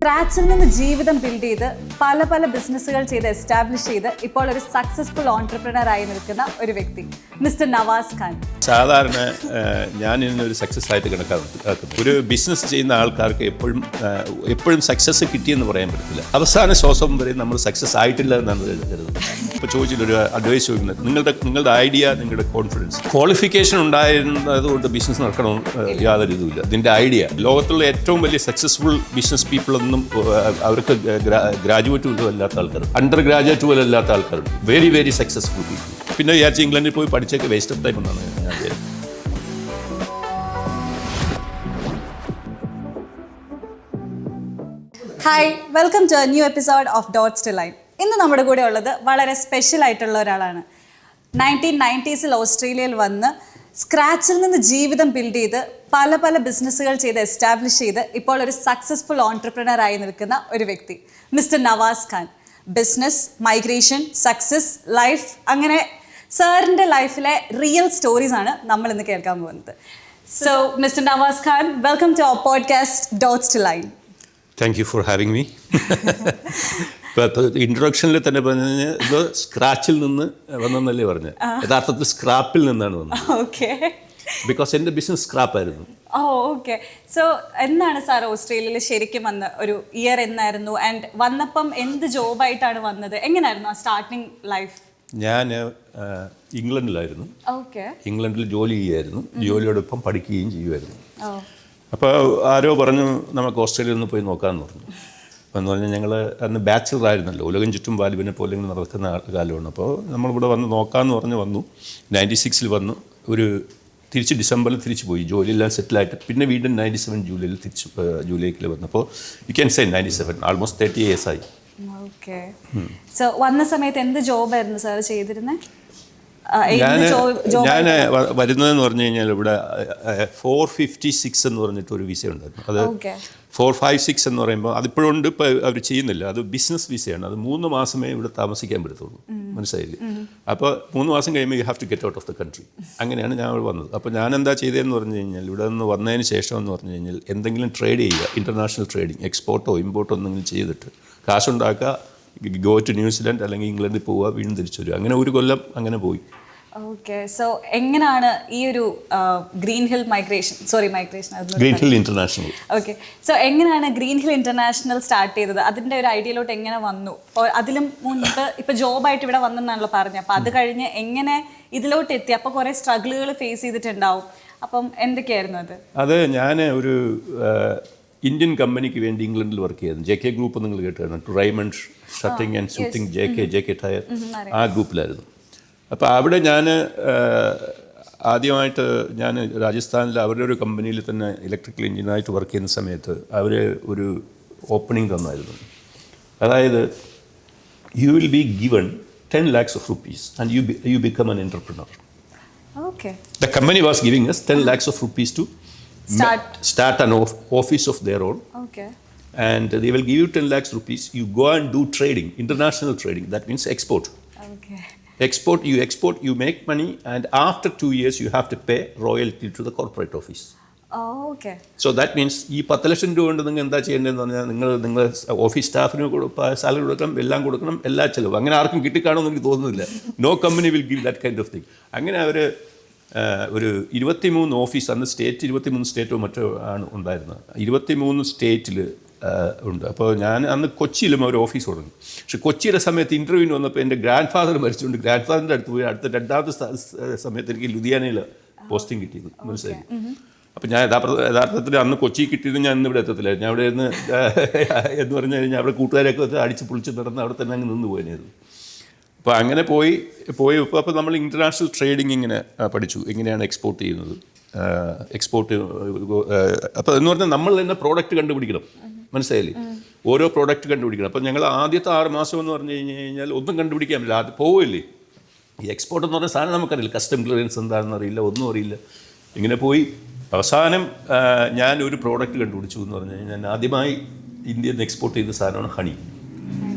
സ്ക്രാച്ചിൽ നിന്ന് ജീവിതം ബിൽഡ് ചെയ്ത് പല പല ബിസിനസ്സുകൾ ചെയ്ത് എസ്റ്റാബ്ലിഷ് ചെയ്ത് ഇപ്പോൾ ഒരു സക്സസ്ഫുൾ ഓൺട്രപ്രണർ ആയി നിൽക്കുന്ന ഒരു വ്യക്തി മിസ്റ്റർ നവാസ് ഖാൻ. സാധാരണ ഞാൻ ഇതിനൊരു സക്സസ് ആയിട്ട് കണക്കാക്കുന്നു. ഒരു ബിസിനസ് ചെയ്യുന്ന ആൾക്കാർക്ക് എപ്പോഴും സക്സസ് കിട്ടിയെന്ന് പറയാൻ പറ്റില്ല. അവസാന ശ്വാസം വരെ നമ്മൾ സക്സസ് ആയിട്ടില്ല എന്നാണ് കരുതുന്നത്. ഇപ്പോൾ ചോദിച്ചിട്ടൊരു അഡ്വൈസ് ചോദിക്കുന്നത് നിങ്ങളുടെ ഐഡിയ, നിങ്ങളുടെ കോൺഫിഡൻസ്, ക്വാളിഫിക്കേഷൻ ഉണ്ടായിരുന്നത് കൊണ്ട് ബിസിനസ് നടക്കണമെന്ന് യാതൊരു ഇതുമില്ല. ഇതിൻ്റെ ഐഡിയ, ലോകത്തുള്ള ഏറ്റവും വലിയ സക്സസ്ഫുൾ ബിസിനസ് പീപ്പിൾ ഒന്നും അവർക്ക് ഗ്രാജുവേറ്റ് പോലും അല്ലാത്ത ആൾക്കാർ, അണ്ടർ ഗ്രാജുവേറ്റ് പോലും അല്ലാത്ത ആൾക്കാർ, വെരി വെരി സക്സസ്ഫുൾ പീപ്പിൾ. പിന്നെ വിചാരിച്ച് ഇംഗ്ലണ്ടിൽ പോയി പഠിച്ചൊക്കെ വേസ്റ്റ് ഓഫ് ടൈം എന്നാണ് ഞാൻ വിചാരിച്ചത്. Hi, welcome to a new episode of dots to line. ഇന്ന് നമ്മുടെ കൂടെ ഉള്ളത് വളരെ സ്പെഷ്യൽ ആയിട്ടുള്ള ഒരാളാണ്. 1990s ഓസ്ട്രേലിയയിൽ വന്ന് സ്ക്രാച്ചിൽ നിന്ന് ജീവിതം ബിൽഡ് ചെയ്ത് പല പല ബിസിനസ്സുകൾ ചെയ്ത് എസ്റ്റാബ്ലിഷ് ചെയ്ത് ഇപ്പോൾ ഒരു സക്സസ്ഫുൾ ഓൺട്രപ്രണർ ആയി നിൽക്കുന്ന ഒരു വ്യക്തി mister Navas Khan. Business, migration, success, life, അങ്ങനെ സാറിൻ്റെ ലൈഫിലെ റിയൽ സ്റ്റോറീസ് ആണ് നമ്മൾ ഇന്ന് കേൾക്കാൻ പോകുന്നത്. So mister Navas Khan, welcome to our podcast dots to line. Thank you for having me. ഇപ്പോൾ ഇൻട്രൊഡക്ഷനിൽ തന്നെ പറഞ്ഞ ഇത് സ്ക്രാച്ചിൽ നിന്ന് വന്നെന്നല്ലേ പറഞ്ഞത്. യഥാർത്ഥത്തിൽ സ്ക്രാപ്പിൽ നിന്നാണ് വന്നത്. ഓക്കെ. ബിക്കോസ് എൻ്റെ ബിസിനസ് സ്ക്രാപ്പായിരുന്നു. ഓ ഓക്കെ. സോ എന്നാണ് സാർ ഓസ്ട്രേലിയയിൽ ശരിക്കും വന്ന ഒരു ഇയർ എന്നായിരുന്നു? ആൻഡ് വന്നപ്പം എന്ത് ജോബായിട്ടാണ് വന്നത്? എങ്ങനെയായിരുന്നു ആ സ്റ്റാർട്ടിങ് ലൈഫ്? ഞാൻ ഇംഗ്ലണ്ടിലായിരുന്നു. ഓക്കെ. ഇംഗ്ലണ്ടിൽ ജോലി ചെയ്യുമായിരുന്നു. ജോലിയോടൊപ്പം പഠിക്കുകയും ചെയ്യുമായിരുന്നു. അപ്പോൾ ആരോ പറഞ്ഞു നമുക്ക് ഓസ്ട്രേലിയയിൽ ഒന്ന് പോയി നോക്കാമെന്ന് പറഞ്ഞു. അപ്പോൾ എന്ന് പറഞ്ഞാൽ ഞങ്ങൾ അന്ന് ബാച്ചിലറായിരുന്നല്ലോ, ഉലകം ചുറ്റും വാലിബിനെ പോലെ ഇങ്ങനെ നടക്കുന്ന കാലമാണ്. അപ്പോൾ നമ്മളിവിടെ വന്ന് നോക്കാമെന്ന് പറഞ്ഞ് വന്നു. 96 വന്നു. തിരിച്ച് ഡിസംബറിൽ തിരിച്ചു പോയി, ജോലിയെല്ലാം സെറ്റിലായിട്ട്. പിന്നെ വീണ്ടും 97 ജൂലൈയിൽ ജൂലൈക്കിൽ വന്നപ്പോൾ you can say 97, almost 30 years ആയി. ഓക്കെ. സോ വന്ന സമയത്ത് എന്ത് ജോബായിരുന്നു സാർ ചെയ്തിരുന്നത്? ഞാൻ വരുന്നതെന്ന് പറഞ്ഞു കഴിഞ്ഞാൽ ഇവിടെ 456 എന്ന് പറഞ്ഞിട്ട് ഒരു വിസ ഉണ്ടായിരുന്നു. അത് 456 എന്ന് പറയുമ്പോൾ അതിപ്പോഴും ഉണ്ട്, ഇപ്പോൾ അവർ ചെയ്യുന്നില്ല. അത് ബിസിനസ് വിസയാണ്. അത് 3 മാസമേ ഇവിടെ താമസിക്കാൻ പറ്റത്തുള്ളൂ. മനസ്സിലായില്ലേ? അപ്പോൾ 3 മാസം കഴിയുമ്പോൾ you have to get out of the country. അങ്ങനെയാണ് ഞാൻ ഇവിടെ വന്നത്. അപ്പോൾ ഞാൻ എന്താ ചെയ്തതെന്ന് പറഞ്ഞു കഴിഞ്ഞാൽ, ഇവിടെ നിന്ന് വന്നതിന് ശേഷം എന്ന് പറഞ്ഞു കഴിഞ്ഞാൽ എന്തെങ്കിലും ട്രേഡ് ചെയ്യുക, ഇൻ്റർനാഷണൽ ട്രേഡിങ്, എക്സ്പോർട്ടോ ഇമ്പോർട്ടോ എന്തെങ്കിലും ചെയ്തിട്ട് കാശുണ്ടാക്കുക, ഗോ ടു ന്യൂസിലാൻഡ് അല്ലെങ്കിൽ ഇംഗ്ലണ്ടിൽ പോവുക, വീണ്ടും തിരിച്ചു വരിക. അങ്ങനെ ഒരു കൊല്ലം അങ്ങനെ പോയി. ഓക്കെ. സോ എങ്ങനെയാണ് ഈ ഒരു green hill international okay. So എങ്ങനെയാണ് ഗ്രീൻ ഹിൽ ഇന്റർനാഷണൽ സ്റ്റാർട്ട് ചെയ്തത്? അതിൻ്റെ ഒരു ഐഡിയയിലോട്ട് എങ്ങനെ വന്നു? അതിലും മുൻപ് ഇപ്പോൾ ജോബായിട്ട് ഇവിടെ വന്നെന്നാണല്ലോ പറഞ്ഞത്. അപ്പോൾ അത് കഴിഞ്ഞ് എങ്ങനെ ഇതിലോട്ട് എത്തി? അപ്പോൾ കുറേ സ്ട്രഗിളുകൾ ഫേസ് ചെയ്തിട്ടുണ്ടാവും. അപ്പം എന്തൊക്കെയായിരുന്നു അത്? ഞാൻ ഒരു ഇന്ത്യൻ കമ്പനിക്ക് വേണ്ടി ഇംഗ്ലണ്ടിൽ വർക്ക് ചെയ്തിരുന്നു. JK ഗ്രൂപ്പ് നിങ്ങൾ കേട്ടായിരുന്നു. Raymond shirting and suiting, JK tyre, ആ ഗ്രൂപ്പിലായിരുന്നു. അപ്പോൾ അവിടെ ഞാൻ ആദ്യമായിട്ട് രാജസ്ഥാനിൽ അവരുടെ ഒരു കമ്പനിയിൽ തന്നെ ഇലക്ട്രിക്കൽ എഞ്ചിനീയറായിട്ട് വർക്ക് ചെയ്യുന്ന സമയത്ത് അവർ ഒരു ഓപ്പണിംഗ് തന്നായിരുന്നു. അതായത് you will be given 10 lakhs of rupees and you become an entrepreneur. Okay. The company was giving us 10 lakhs of rupees to start an office of their own. Okay. And they will give you 10 lakhs rupees. You go and do trading, international trading. That means export. Okay. Export, you make money, and after 2 years you have to pay royalty to the corporate office. Okay. So that means ഈ 10 ലക്ഷം രൂപ കൊണ്ട് നിങ്ങൾ എന്താ ചെയ്യേണ്ടതെന്ന് പറഞ്ഞാൽ നിങ്ങൾ office സ്റ്റാഫിന് salary കൊടുക്കണം, എല്ലാം കൊടുക്കണം, എല്ലാ ചിലവും. അങ്ങനെ ആർക്കും കിട്ടിക്കാണുമെന്ന് എനിക്ക് തോന്നുന്നില്ല. No company will give that kind of thing. അങ്ങനെ അവർ ഒരു 23 ഓഫീസ്, അന്ന് സ്റ്റേറ്റ് 23 സ്റ്റേറ്റോ മറ്റോ ആണ് ഉണ്ടായിരുന്നത്. 23 സ്റ്റേറ്റിൽ ഉണ്ട്. അപ്പോൾ ഞാൻ അന്ന് കൊച്ചിയിലും ഒരു ഓഫീസ് തുടങ്ങി. പക്ഷെ കൊച്ചിയുടെ സമയത്ത് ഇൻ്റർവ്യൂവിന് വന്നപ്പോൾ എൻ്റെ ഗ്രാൻഡ് ഫാദർ മരിച്ചുകൊണ്ട് ഗ്രാൻഡ് ഫാദറിൻ്റെ അടുത്ത് പോയി. അടുത്ത 2ാമത്തെ സമയത്ത് എനിക്ക് ലുധിയാനയിൽ പോസ്റ്റിംഗ് കിട്ടിയത്. മനസ്സിലായി? അപ്പോൾ ഞാൻ യഥാർത്ഥത്തിൽ അന്ന് കൊച്ചി കിട്ടിയത് ഞാൻ ഇന്നിവിടെ എത്തത്തില്ലായിരുന്നു. ഞാൻ അവിടെ നിന്ന് എന്ന് പറഞ്ഞു കഴിഞ്ഞാൽ അവിടെ കൂട്ടുകാരൊക്കെ അടിച്ച് പൊളിച്ച് നടന്ന് അവിടെ തന്നെ അങ്ങ് നിന്ന് പോയിരുന്നു. അപ്പോൾ അങ്ങനെ പോയി അപ്പോൾ നമ്മൾ ഇൻ്റർനാഷണൽ ട്രേഡിങ് ഇങ്ങനെ പഠിച്ചു, എങ്ങനെയാണ് എക്സ്പോർട്ട് ചെയ്യുന്നത്, അപ്പോൾ എന്ന് പറഞ്ഞാൽ നമ്മൾ തന്നെ പ്രോഡക്റ്റ് കണ്ടുപിടിക്കണം. മനസ്സിലായില്ലേ? ഓരോ പ്രോഡക്റ്റ് കണ്ടുപിടിക്കണം. അപ്പോൾ ഞങ്ങൾ ആദ്യത്തെ 6 മാസം എന്ന് പറഞ്ഞു കഴിഞ്ഞാൽ ഒന്നും കണ്ടുപിടിക്കാൻ പറ്റില്ല. അത് പോവില്ലേ. ഈ എക്സ്പോർട്ട് എന്ന് പറഞ്ഞ സാധനം നമുക്കറിയില്ല, കസ്റ്റം ക്ലിയറൻസ് എന്താണെന്ന് അറിയില്ല, ഒന്നും അറിയില്ല. ഇങ്ങനെ പോയി അവസാനം ഞാൻ ഒരു പ്രോഡക്റ്റ് കണ്ടുപിടിച്ചു എന്ന് പറഞ്ഞു കഴിഞ്ഞാൽ, ഞാൻ ആദ്യമായി ഇന്ത്യയിൽ നിന്ന് എക്സ്പോർട്ട് ചെയ്ത സാധനമാണ് ഹണി.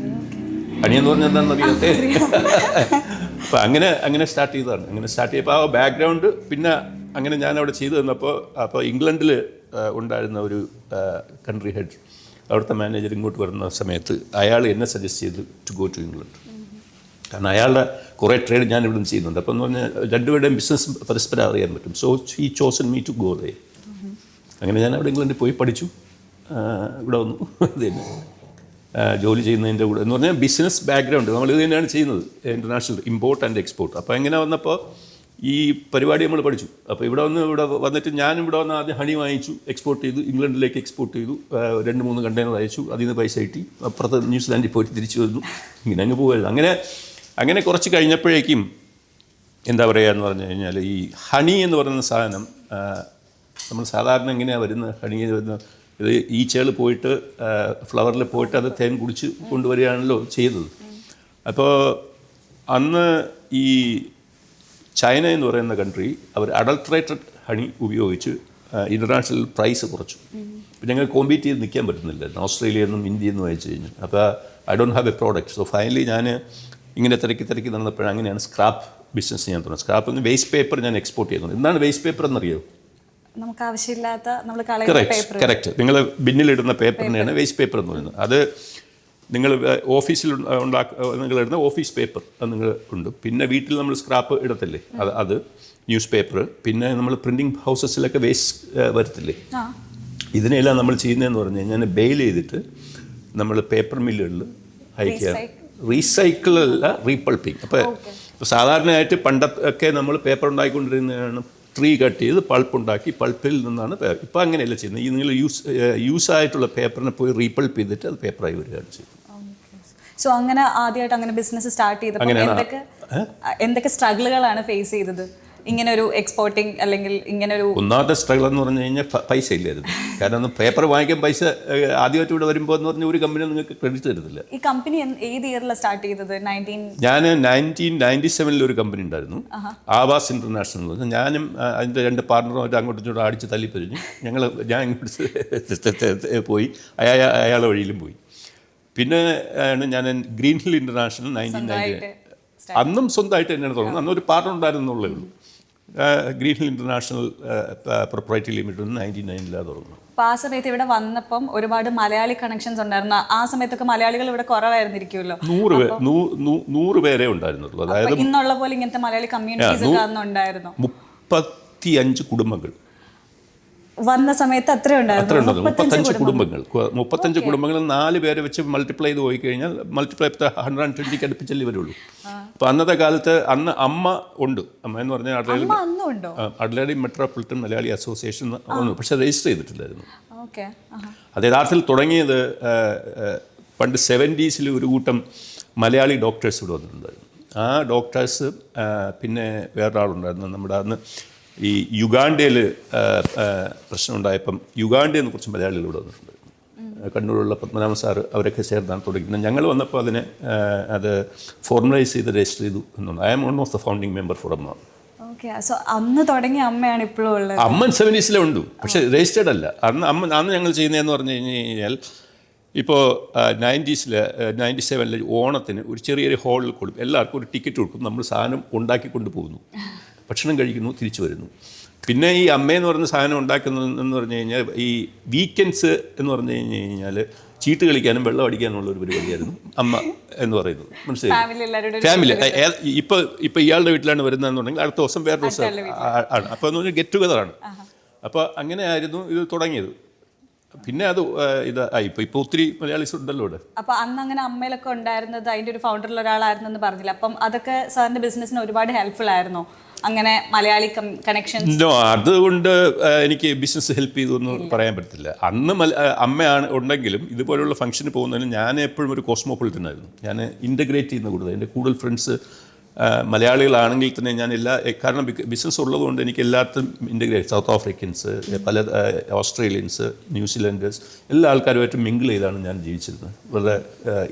ഹണി എന്ന് പറഞ്ഞാൽ എന്താണെന്ന് അറിയാത്തേ. അപ്പോൾ അങ്ങനെ സ്റ്റാർട്ട് ചെയ്തതാണ്. അങ്ങനെ സ്റ്റാർട്ട് ചെയ്തപ്പോൾ ആ ബാക്ക്ഗ്രൗണ്ട് പിന്നെ അങ്ങനെ ഞാൻ അവിടെ ചെയ്തു തന്നപ്പോൾ, അപ്പോൾ ഇംഗ്ലണ്ടിൽ ഉണ്ടായിരുന്ന ഒരു കൺട്രി ഹെഡ് അവിടുത്തെ മാനേജർ ഇങ്ങോട്ട് വരുന്ന സമയത്ത് അയാൾ എന്നെ സജസ്റ്റ് ചെയ്തു ടു ഗോ ടു ഇംഗ്ലണ്ട്. കാരണം അയാളുടെ കുറേ ട്രേഡ് ഞാൻ ഇവിടെ നിന്ന് ചെയ്യുന്നുണ്ട്. അപ്പോൾ എന്ന് പറഞ്ഞാൽ രണ്ടുപേരുടെയും ബിസിനസ് പരസ്പരം അറിയാൻ പറ്റും. So he chosen me to go there. അങ്ങനെ ഞാൻ അവിടെ ഇംഗ്ലണ്ടിൽ പോയി പഠിച്ചു, ഇവിടെ വന്നു. ഇത് തന്നെ ജോലി ചെയ്യുന്നതിൻ്റെ കൂടെ എന്ന് പറഞ്ഞാൽ ബിസിനസ് ബാക്ക്ഗ്രൗണ്ട് നമ്മൾ ഇത് തന്നെയാണ് ചെയ്യുന്നത്, ഇൻ്റർനാഷണൽ ഇമ്പോർട്ട് ആൻഡ് എക്സ്പോർട്ട്. അപ്പോൾ എങ്ങനെ വന്നപ്പോൾ ഈ പരിപാടി നമ്മൾ പഠിച്ചു. അപ്പോൾ ഇവിടെ വന്നിട്ട് ഞാനും ഇവിടെ വന്ന് ആദ്യം ഹണി വാങ്ങിച്ചു, എക്സ്പോർട്ട് ചെയ്തു, ഇംഗ്ലണ്ടിലേക്ക് എക്സ്പോർട്ട് ചെയ്തു, 2-3 കണ്ടെയ്നർ അയച്ചു, അതിൽ നിന്ന് പൈസ കിട്ടി, അപ്പുറത്ത് ന്യൂസിലാൻഡിൽ പോയിട്ട് തിരിച്ചു വന്നു, ഇങ്ങനെ അങ്ങ് പോകുമായിരുന്നു. അങ്ങനെ കുറച്ച് കഴിഞ്ഞപ്പോഴേക്കും എന്താ പറയുക എന്ന് പറഞ്ഞു കഴിഞ്ഞാൽ ഈ ഹണി എന്ന് പറയുന്ന സാധനം നമ്മൾ സാധാരണ എങ്ങനെയാണ് വരുന്നത്, ഹണി വരുന്ന ഇത് ഈച്ചകൾ പോയിട്ട് ഫ്ലവറിൽ പോയിട്ട് അത് തേൻ കുടിച്ച് കൊണ്ടുവരികയാണല്ലോ ചെയ്തത്. അപ്പോൾ അന്ന് ഈ ചൈന എന്ന് പറയുന്ന കൺട്രി അവർ അഡൾട്രേറ്റഡ് ഹണി ഉപയോഗിച്ച് ഇൻ്റർനാഷണൽ പ്രൈസ് കുറച്ചു. അപ്പോൾ ഞങ്ങൾ കോമ്പീറ്റ് ചെയ്ത് നിൽക്കാൻ പറ്റുന്നില്ലായിരുന്നു ഓസ്ട്രേലിയയിൽ നിന്നും ഇന്ത്യയിൽ നിന്നും അയച്ചു കഴിഞ്ഞു. അപ്പോൾ I don't have A product. So finally ഞാൻ ഇങ്ങനെ തിരക്കി നടന്നപ്പോഴാണ് അങ്ങനെയാണ് സ്ക്രാപ്പ് ബിസിനസ് ചെയ്യാൻ തുടങ്ങുന്നത്. സ്ക്രാപ്പ് എന്ന് വേസ്റ്റ് പേപ്പർ ഞാൻ എക്സ്പോർട്ട് ചെയ്യുന്നത്. എന്താണ് വേസ്റ്റ് പേപ്പർ എന്നറിയോ? നമുക്ക് ആവശ്യമില്ലാത്ത നമ്മൾ കറക്റ്റ് നിങ്ങൾ ബിന്നിലിടുന്ന പേപ്പറിനെയാണ് വേസ്റ്റ് പേപ്പർ എന്ന് പറയുന്നത്. അത് നിങ്ങൾ ഓഫീസിൽ നിങ്ങളിടുന്ന ഓഫീസ് പേപ്പർ അത് നിങ്ങൾ ഉണ്ട്. പിന്നെ വീട്ടിൽ നമ്മൾ സ്ക്രാപ്പ് ഇടത്തില്ലേ, അത് ന്യൂസ് പേപ്പർ. പിന്നെ നമ്മൾ പ്രിൻറ്റിങ് ഹൗസസിലൊക്കെ വേസ്റ്റ് വരത്തില്ലേ, ഇതിനെല്ലാം നമ്മൾ ചെയ്യുന്നതെന്ന് പറഞ്ഞു കഴിഞ്ഞാൽ ബെയിൽ ചെയ്തിട്ട് നമ്മൾ പേപ്പർ മില്ലുകളിൽ അയക്കുക. റീസൈക്കിൾ അല്ല, റീപൾപ്പിങ്. അപ്പോൾ സാധാരണയായിട്ട് പണ്ടൊക്കെ നമ്മൾ പേപ്പർ ഉണ്ടാക്കിക്കൊണ്ടിരുന്നതാണ് ട്രീ കട്ട് ചെയ്ത് പൾപ്പ് ഉണ്ടാക്കി പൾപ്പിൽ നിന്നാണ്. ഇപ്പോൾ അങ്ങനെയല്ല ചെയ്യുന്നത്. ഈ നിങ്ങൾ യൂസ് ആയിട്ടുള്ള പേപ്പറിനെ പോയി റീപൾപ്പ് ചെയ്തിട്ട് അത് പേപ്പറായി വരികയാണ് ചെയ്യുന്നത്. സോ അങ്ങനെ ആദ്യമായിട്ട് അങ്ങനെ ബിസിനസ് സ്റ്റാർട്ട് ചെയ്തപ്പോൾ എന്തൊക്കെ സ്ട്രഗിളുകളാണ് ഫേസ് ചെയ്തത്? ഇങ്ങനെ ഒരു എക്സ്പോർട്ടിങ് അല്ലെങ്കിൽ ഇങ്ങനെ ഒരു ഒന്നാമത്തെ സ്ട്രഗിൾ എന്ന് പറഞ്ഞു കഴിഞ്ഞാൽ പൈസ ഇല്ലായിരുന്നു. കാരണം പേപ്പർ വാങ്ങിക്കാൻ പൈസ ആദ്യമായിട്ട് ഇവിടെ വരുമ്പോൾ എന്ന് പറഞ്ഞാൽ ഒരു കമ്പനി നിങ്ങൾക്ക് ക്രെഡിറ്റ് തരുന്നില്ല. ഈ കമ്പനി ഏത് ഇയറിലാണ് സ്റ്റാർട്ട് ചെയ്തത്? ഞാൻ 1997 ഒരു കമ്പനി ഉണ്ടായിരുന്നു, ആവാസ് ഇന്റർനാഷണൽ. ഞാനും അതിൻ്റെ 2 പാർട്ണറുമായിട്ട് അങ്ങോട്ടും ഇങ്ങോട്ടും അടിച്ച് തല്ലിപ്പരിഞ്ഞു. ഞാൻ ഇങ്ങോട്ട് പോയി, അയാളെ വഴിയിലും പോയി. പിന്നെ ഞാൻ ഗ്രീൻ ഹിൽ ഇന്റർനാഷണൽ 1999 അന്നും സ്വന്തമായിട്ട് തന്നെയാണ് തുടങ്ങുന്നത്. അന്നൊരു പാർട്ണർ ഉണ്ടായിരുന്നുള്ളേ ഉള്ളൂ. Green hill international proprietary limited 1999 തുടങ്ങുന്നത്. അപ്പോൾ ആ സമയത്ത് ഇവിടെ വന്നപ്പം ഒരുപാട് മലയാളി കണക്ഷൻസ് ഉണ്ടായിരുന്നു. ആ സമയത്തൊക്കെ മലയാളികൾ ഇവിടെ കുറവായിരുന്നിരിക്കുമല്ലോ. 100 പേരെ ഉണ്ടായിരുന്നുള്ളൂ. അതായത് ഇന്നുള്ള പോലെ ഇങ്ങനത്തെ മലയാളി കമ്മ്യൂണിറ്റീസ് ഒക്കെ അന്ന് ഉണ്ടായിരുന്നു. 35 കുടുംബങ്ങൾ വന്ന സമയത്ത് അത്ര ഉണ്ടായിരുന്നു. 35 കുടുംബങ്ങൾ 35 കുടുംബങ്ങൾ 4 പേരെ വെച്ച് മൾട്ടിപ്ലൈ ചെയ്ത് പോയി കഴിഞ്ഞാൽ 120 അടുപ്പിച്ചല്ലേ വരുള്ളൂ. അപ്പോൾ അന്നത്തെ കാലത്ത് അമ്മ ഉണ്ട്. അമ്മ എന്ന് പറഞ്ഞാൽ അഡ്ലേഡ് മെട്രോപൊളിറ്റൻ മലയാളി അസോസിയേഷൻ വന്നു, പക്ഷെ രജിസ്റ്റർ ചെയ്തിട്ടില്ലായിരുന്നു. അത് യഥാർത്ഥത്തിൽ തുടങ്ങിയത് പണ്ട് 70s ഒരു കൂട്ടം മലയാളി ഡോക്ടേഴ്സ് ഇവിടെ വന്നിട്ടുണ്ടായിരുന്നു. ആ ഡോക്ടേഴ്സ് പിന്നെ വേറൊരാളുണ്ടായിരുന്നു നമ്മുടെ അന്ന് ഈ യുഗാണ്ടയിൽ പ്രശ്നമുണ്ടായപ്പം യുഗാണ്ടയിൽ നിന്ന് കുറച്ച് മലയാളികൾ ഇവിടെ വന്നിട്ടുണ്ട്. കണ്ണൂരുള്ള പത്മനാഭ സാറ് അവരൊക്കെ ചേർന്നാണ് തുടങ്ങുന്നത്. ഞങ്ങൾ വന്നപ്പോൾ അത് ഫോർമലൈസ് ചെയ്ത് രജിസ്റ്റർ ചെയ്തു എന്നുണ്ട്. I am one of the founding member for Amma. അന്ന് തുടങ്ങിയ അമ്മയാണ് ഇപ്പോഴും ഉള്ളത്. അമ്മ 70s ഉണ്ട്, പക്ഷേ രജിസ്റ്റേർഡ് അല്ല. അന്ന് ഞങ്ങൾ ചെയ്യുന്നതെന്ന് പറഞ്ഞു കഴിഞ്ഞാൽ ഇപ്പോൾ 97 ഓണത്തിന് ഒരു ചെറിയൊരു ഹോളിൽ കൊടുക്കും, എല്ലാവർക്കും ഒരു ടിക്കറ്റ് കൊടുക്കും, നമ്മൾ സാധനം ഉണ്ടാക്കിക്കൊണ്ട് പോകുന്നു, ഭക്ഷണം കഴിക്കുന്നു, തിരിച്ചു വരുന്നു. പിന്നെ ഈ അമ്മയെന്ന് പറയുന്ന സാധനം ഉണ്ടാക്കുന്നതെന്ന് പറഞ്ഞു കഴിഞ്ഞാൽ ഈ വീക്കെൻഡ്സ് എന്ന് പറഞ്ഞു കഴിഞ്ഞാൽ ചീട്ട് കളിക്കാനും വെള്ളം അടിക്കാനുള്ള ഒരു പരിപാടിയായിരുന്നു അമ്മ എന്ന് പറയുന്നത്. മനസ്സിലായി? ഫാമിലി ഇപ്പോൾ ഇയാളുടെ വീട്ടിലാണ് വരുന്നതെന്നുണ്ടെങ്കിൽ അടുത്ത ദിവസം വേറെ ദിവസം ആണ്. അപ്പോൾ എന്ന് പറഞ്ഞാൽ ഗെറ്റ് ടുഗദറാണ്. അപ്പോൾ അങ്ങനെയായിരുന്നു ഇത് തുടങ്ങിയത്. പിന്നെ അത് ഇപ്പോൾ ഒത്തിരി മലയാളീസ് ഉണ്ടല്ലോ ഇവിടെ. അപ്പോൾ അന്ന് അങ്ങനെ അമ്മയിലൊക്കെ ഉണ്ടായിരുന്നത് അതിൻ്റെ ഒരു ഫൗണ്ടറിൽ ഒരാളായിരുന്നെന്ന് പറഞ്ഞില്ല. അപ്പം അതൊക്കെ സാറിൻ്റെ ബിസിനസ്സിന് ഒരുപാട് ഹെൽപ്ഫുൾ ആയിരുന്നോ? അങ്ങനെ മലയാളി കണക്ഷൻസ്? അതുകൊണ്ട് എനിക്ക് ബിസിനസ് ഹെൽപ്പ് ചെയ്തു എന്ന് പറയാൻ പറ്റത്തില്ല. അന്ന് അമ്മയാണ് ഉണ്ടെങ്കിലും ഇതുപോലുള്ള ഫംഗ്ഷന് പോകുന്നതിന് ഞാൻ എപ്പോഴും ഒരു കോസ്മോപൊളിറ്റൻ ആയിരുന്നു. ഞാൻ ഇൻ്റഗ്രേറ്റ് ചെയ്യുന്ന കൂടുതൽ എൻ്റെ കൂടുതൽ ഫ്രണ്ട്സ് മലയാളികളാണെങ്കിൽ തന്നെ ഞാൻ കാരണം ബിസിനസ് ഉള്ളതുകൊണ്ട് എനിക്ക് എല്ലാത്തും ഇൻ്റഗ്രേറ്റ്, സൗത്ത് ആഫ്രിക്കൻസ്, പല ഓസ്ട്രേലിയൻസ്, ന്യൂസിലൻഡേഴ്സ്, എല്ലാ ആൾക്കാരുമായിട്ട് മിങ്കിൾ ചെയ്താണ് ഞാൻ ജീവിച്ചിരുന്നത്. വളരെ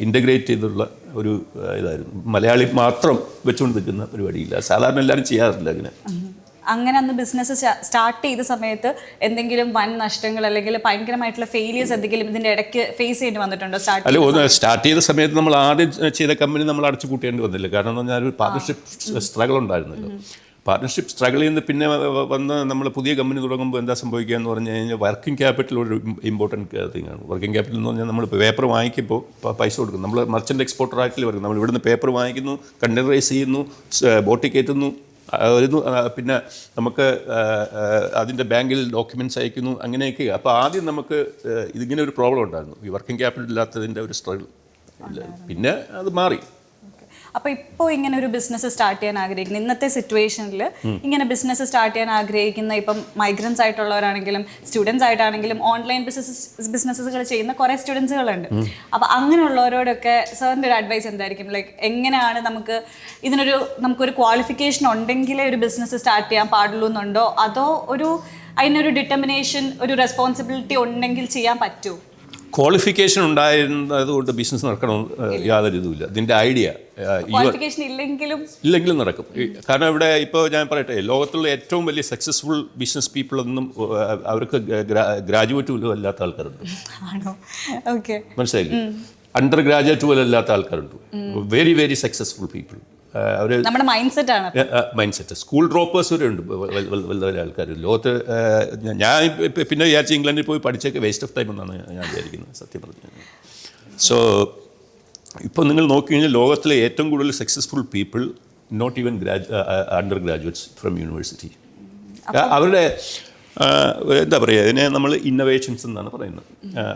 ഇൻ്റഗ്രേറ്റ് ചെയ്തുള്ള ഒരു ഇതായിരുന്നു. മലയാളി മാത്രം വെച്ചുകൊണ്ട് നിൽക്കുന്ന പരിപാടിയില്ല, സാധാരണ എല്ലാവരും ചെയ്യാറില്ല അങ്ങനെ. അങ്ങനെ അന്ന് ബിസിനസ് സ്റ്റാർട്ട് ചെയ്ത സമയത്ത് എന്തെങ്കിലും വൻ നഷ്ടങ്ങൾ അല്ലെങ്കിൽ ഭയങ്കരമായിട്ടുള്ള ഫെയിലിയേഴ്സ് എന്തെങ്കിലും ഇതിൻ്റെ ഇടയ്ക്ക് ഫേസ് ചെയ്യേണ്ടി വന്നിട്ടുണ്ടോ? സ്റ്റാർട്ട് ചെയ്ത സമയത്ത് നമ്മൾ ആദ്യം ചെയ്ത കമ്പനി നമ്മൾ അടച്ചു കൂട്ടേണ്ടി വന്നില്ല. കാരണം എന്ന് പറഞ്ഞാൽ ഒരു പാർട്ണർഷിപ്പ് സ്ട്രഗിൾ ഉണ്ടായിരുന്നല്ലോ. പാർട്ട്ണർഷിപ്പ് സ്ട്രഗിൾ ചെയ്യുന്ന പിന്നെ വന്ന് നമ്മൾ പുതിയ കമ്പനി തുടങ്ങുമ്പോൾ എന്താ സംഭവിക്കുക എന്ന് പറഞ്ഞു കഴിഞ്ഞാൽ വർക്കിംഗ് ക്യാപിറ്റൽ ഒരു ഇമ്പോർട്ടൻറ്റ് തിങ്ങാണ്. വർക്കിംഗ് ക്യാപിറ്റൽ എന്ന് പറഞ്ഞാൽ നമ്മൾ പേപ്പർ വാങ്ങിക്കുമ്പോൾ പൈസ കൊടുക്കും. നമ്മൾ മർച്ചൻ്റ് എക്സ്പോർട്ടറായിട്ടിൽ വരും. നമ്മൾ ഇവിടുന്ന് പേപ്പർ വാങ്ങിക്കുന്നു, കണ്ടെയ്നറൈസ് ചെയ്യുന്നു, ബോട്ടിൽ കയറ്റുന്നു, വരുന്നു, പിന്നെ നമുക്ക് അതിൻ്റെ ബാങ്കിൽ ഡോക്യുമെൻറ്റ്സ് അയക്കുന്നു, അങ്ങനെയൊക്കെ. അപ്പോൾ ആദ്യം നമുക്ക് ഇതിങ്ങനെ ഒരു പ്രോബ്ലം ഉണ്ടായിരുന്നു, ഈ വർക്കിംഗ് ക്യാപിറ്റൽ ഇല്ലാത്തതിൻ്റെ ഒരു സ്ട്രഗിൾ. പിന്നെ അത് മാറി. അപ്പോൾ ഇപ്പോൾ ഇങ്ങനെ ഒരു ബിസിനസ് സ്റ്റാർട്ട് ചെയ്യാൻ ആഗ്രഹിക്കുന്ന ഇന്നത്തെ സിറ്റുവേഷനിൽ ഇങ്ങനെ ബിസിനസ് സ്റ്റാർട്ട് ചെയ്യാൻ ആഗ്രഹിക്കുന്ന ഇപ്പം മൈഗ്രൻസ് ആയിട്ടുള്ളവരാണെങ്കിലും സ്റ്റുഡൻസ് ആയിട്ടാണെങ്കിലും ഓൺലൈൻ ബിസിനസ്സുകൾ ചെയ്യുന്ന കുറേ സ്റ്റുഡൻസുകളുണ്ട്. അപ്പോൾ അങ്ങനെയുള്ളവരോടൊക്കെ സാറിൻ്റെ ഒരു അഡ്വൈസ് എന്തായിരിക്കും? ലൈക്ക് എങ്ങനെയാണ് നമുക്കൊരു ക്വാളിഫിക്കേഷൻ ഉണ്ടെങ്കിലേ ഒരു ബിസിനസ് സ്റ്റാർട്ട് ചെയ്യാൻ പാടുള്ളൂ എന്നുണ്ടോ, അതോ അതിനൊരു ഡിറ്റർമിനേഷൻ, ഒരു റെസ്പോൺസിബിലിറ്റി ഉണ്ടെങ്കിൽ ചെയ്യാൻ പറ്റുമോ? ക്വാളിഫിക്കേഷൻ ഉണ്ടായിരുന്നത് കൊണ്ട് ബിസിനസ് നടക്കണമെന്ന് യാതൊരു ഇതുമില്ല. ഇതിൻ്റെ ഐഡിയ ക്വാളിഫിക്കേഷൻ ഇല്ലെങ്കിലും നടക്കും. കാരണം ഇവിടെ ഇപ്പോൾ ഞാൻ പറയട്ടെ, ലോകത്തുള്ള ഏറ്റവും വലിയ സക്സസ്ഫുൾ ബിസിനസ് പീപ്പിളൊന്നും അവർക്ക് ഗ്രാജുവേറ്റ് പോലും അല്ലാത്ത ആൾക്കാരുണ്ട്. മനസ്സിലായില്ലേ? അണ്ടർ ഗ്രാജുവേറ്റ് പോലും അല്ലാത്ത ആൾക്കാരുണ്ട്. Very very successful people. അവർ നമ്മുടെ മൈൻഡ് സെറ്റ് സ്കൂൾ ഡ്രോപ്പേഴ്സ് വരെ ഉണ്ട് വലിയ ആൾക്കാർ ലോകത്ത്. ഞാൻ പിന്നെ വിചാരിച്ച് ഇംഗ്ലണ്ടിൽ പോയി പഠിച്ചൊക്കെ വേസ്റ്റ് ഓഫ് ടൈം എന്നാണ് ഞാൻ വിചാരിക്കുന്നത്, സത്യം പറഞ്ഞു. സോ ഇപ്പോൾ നിങ്ങൾ നോക്കിക്കഴിഞ്ഞാൽ ലോകത്തിലെ ഏറ്റവും കൂടുതൽ successful people not even undergraduates from university. അവരുടെ എന്താ പറയുക, അതിനെ നമ്മൾ ഇന്നൊവേഷൻസ് എന്നാണ് പറയുന്നത്.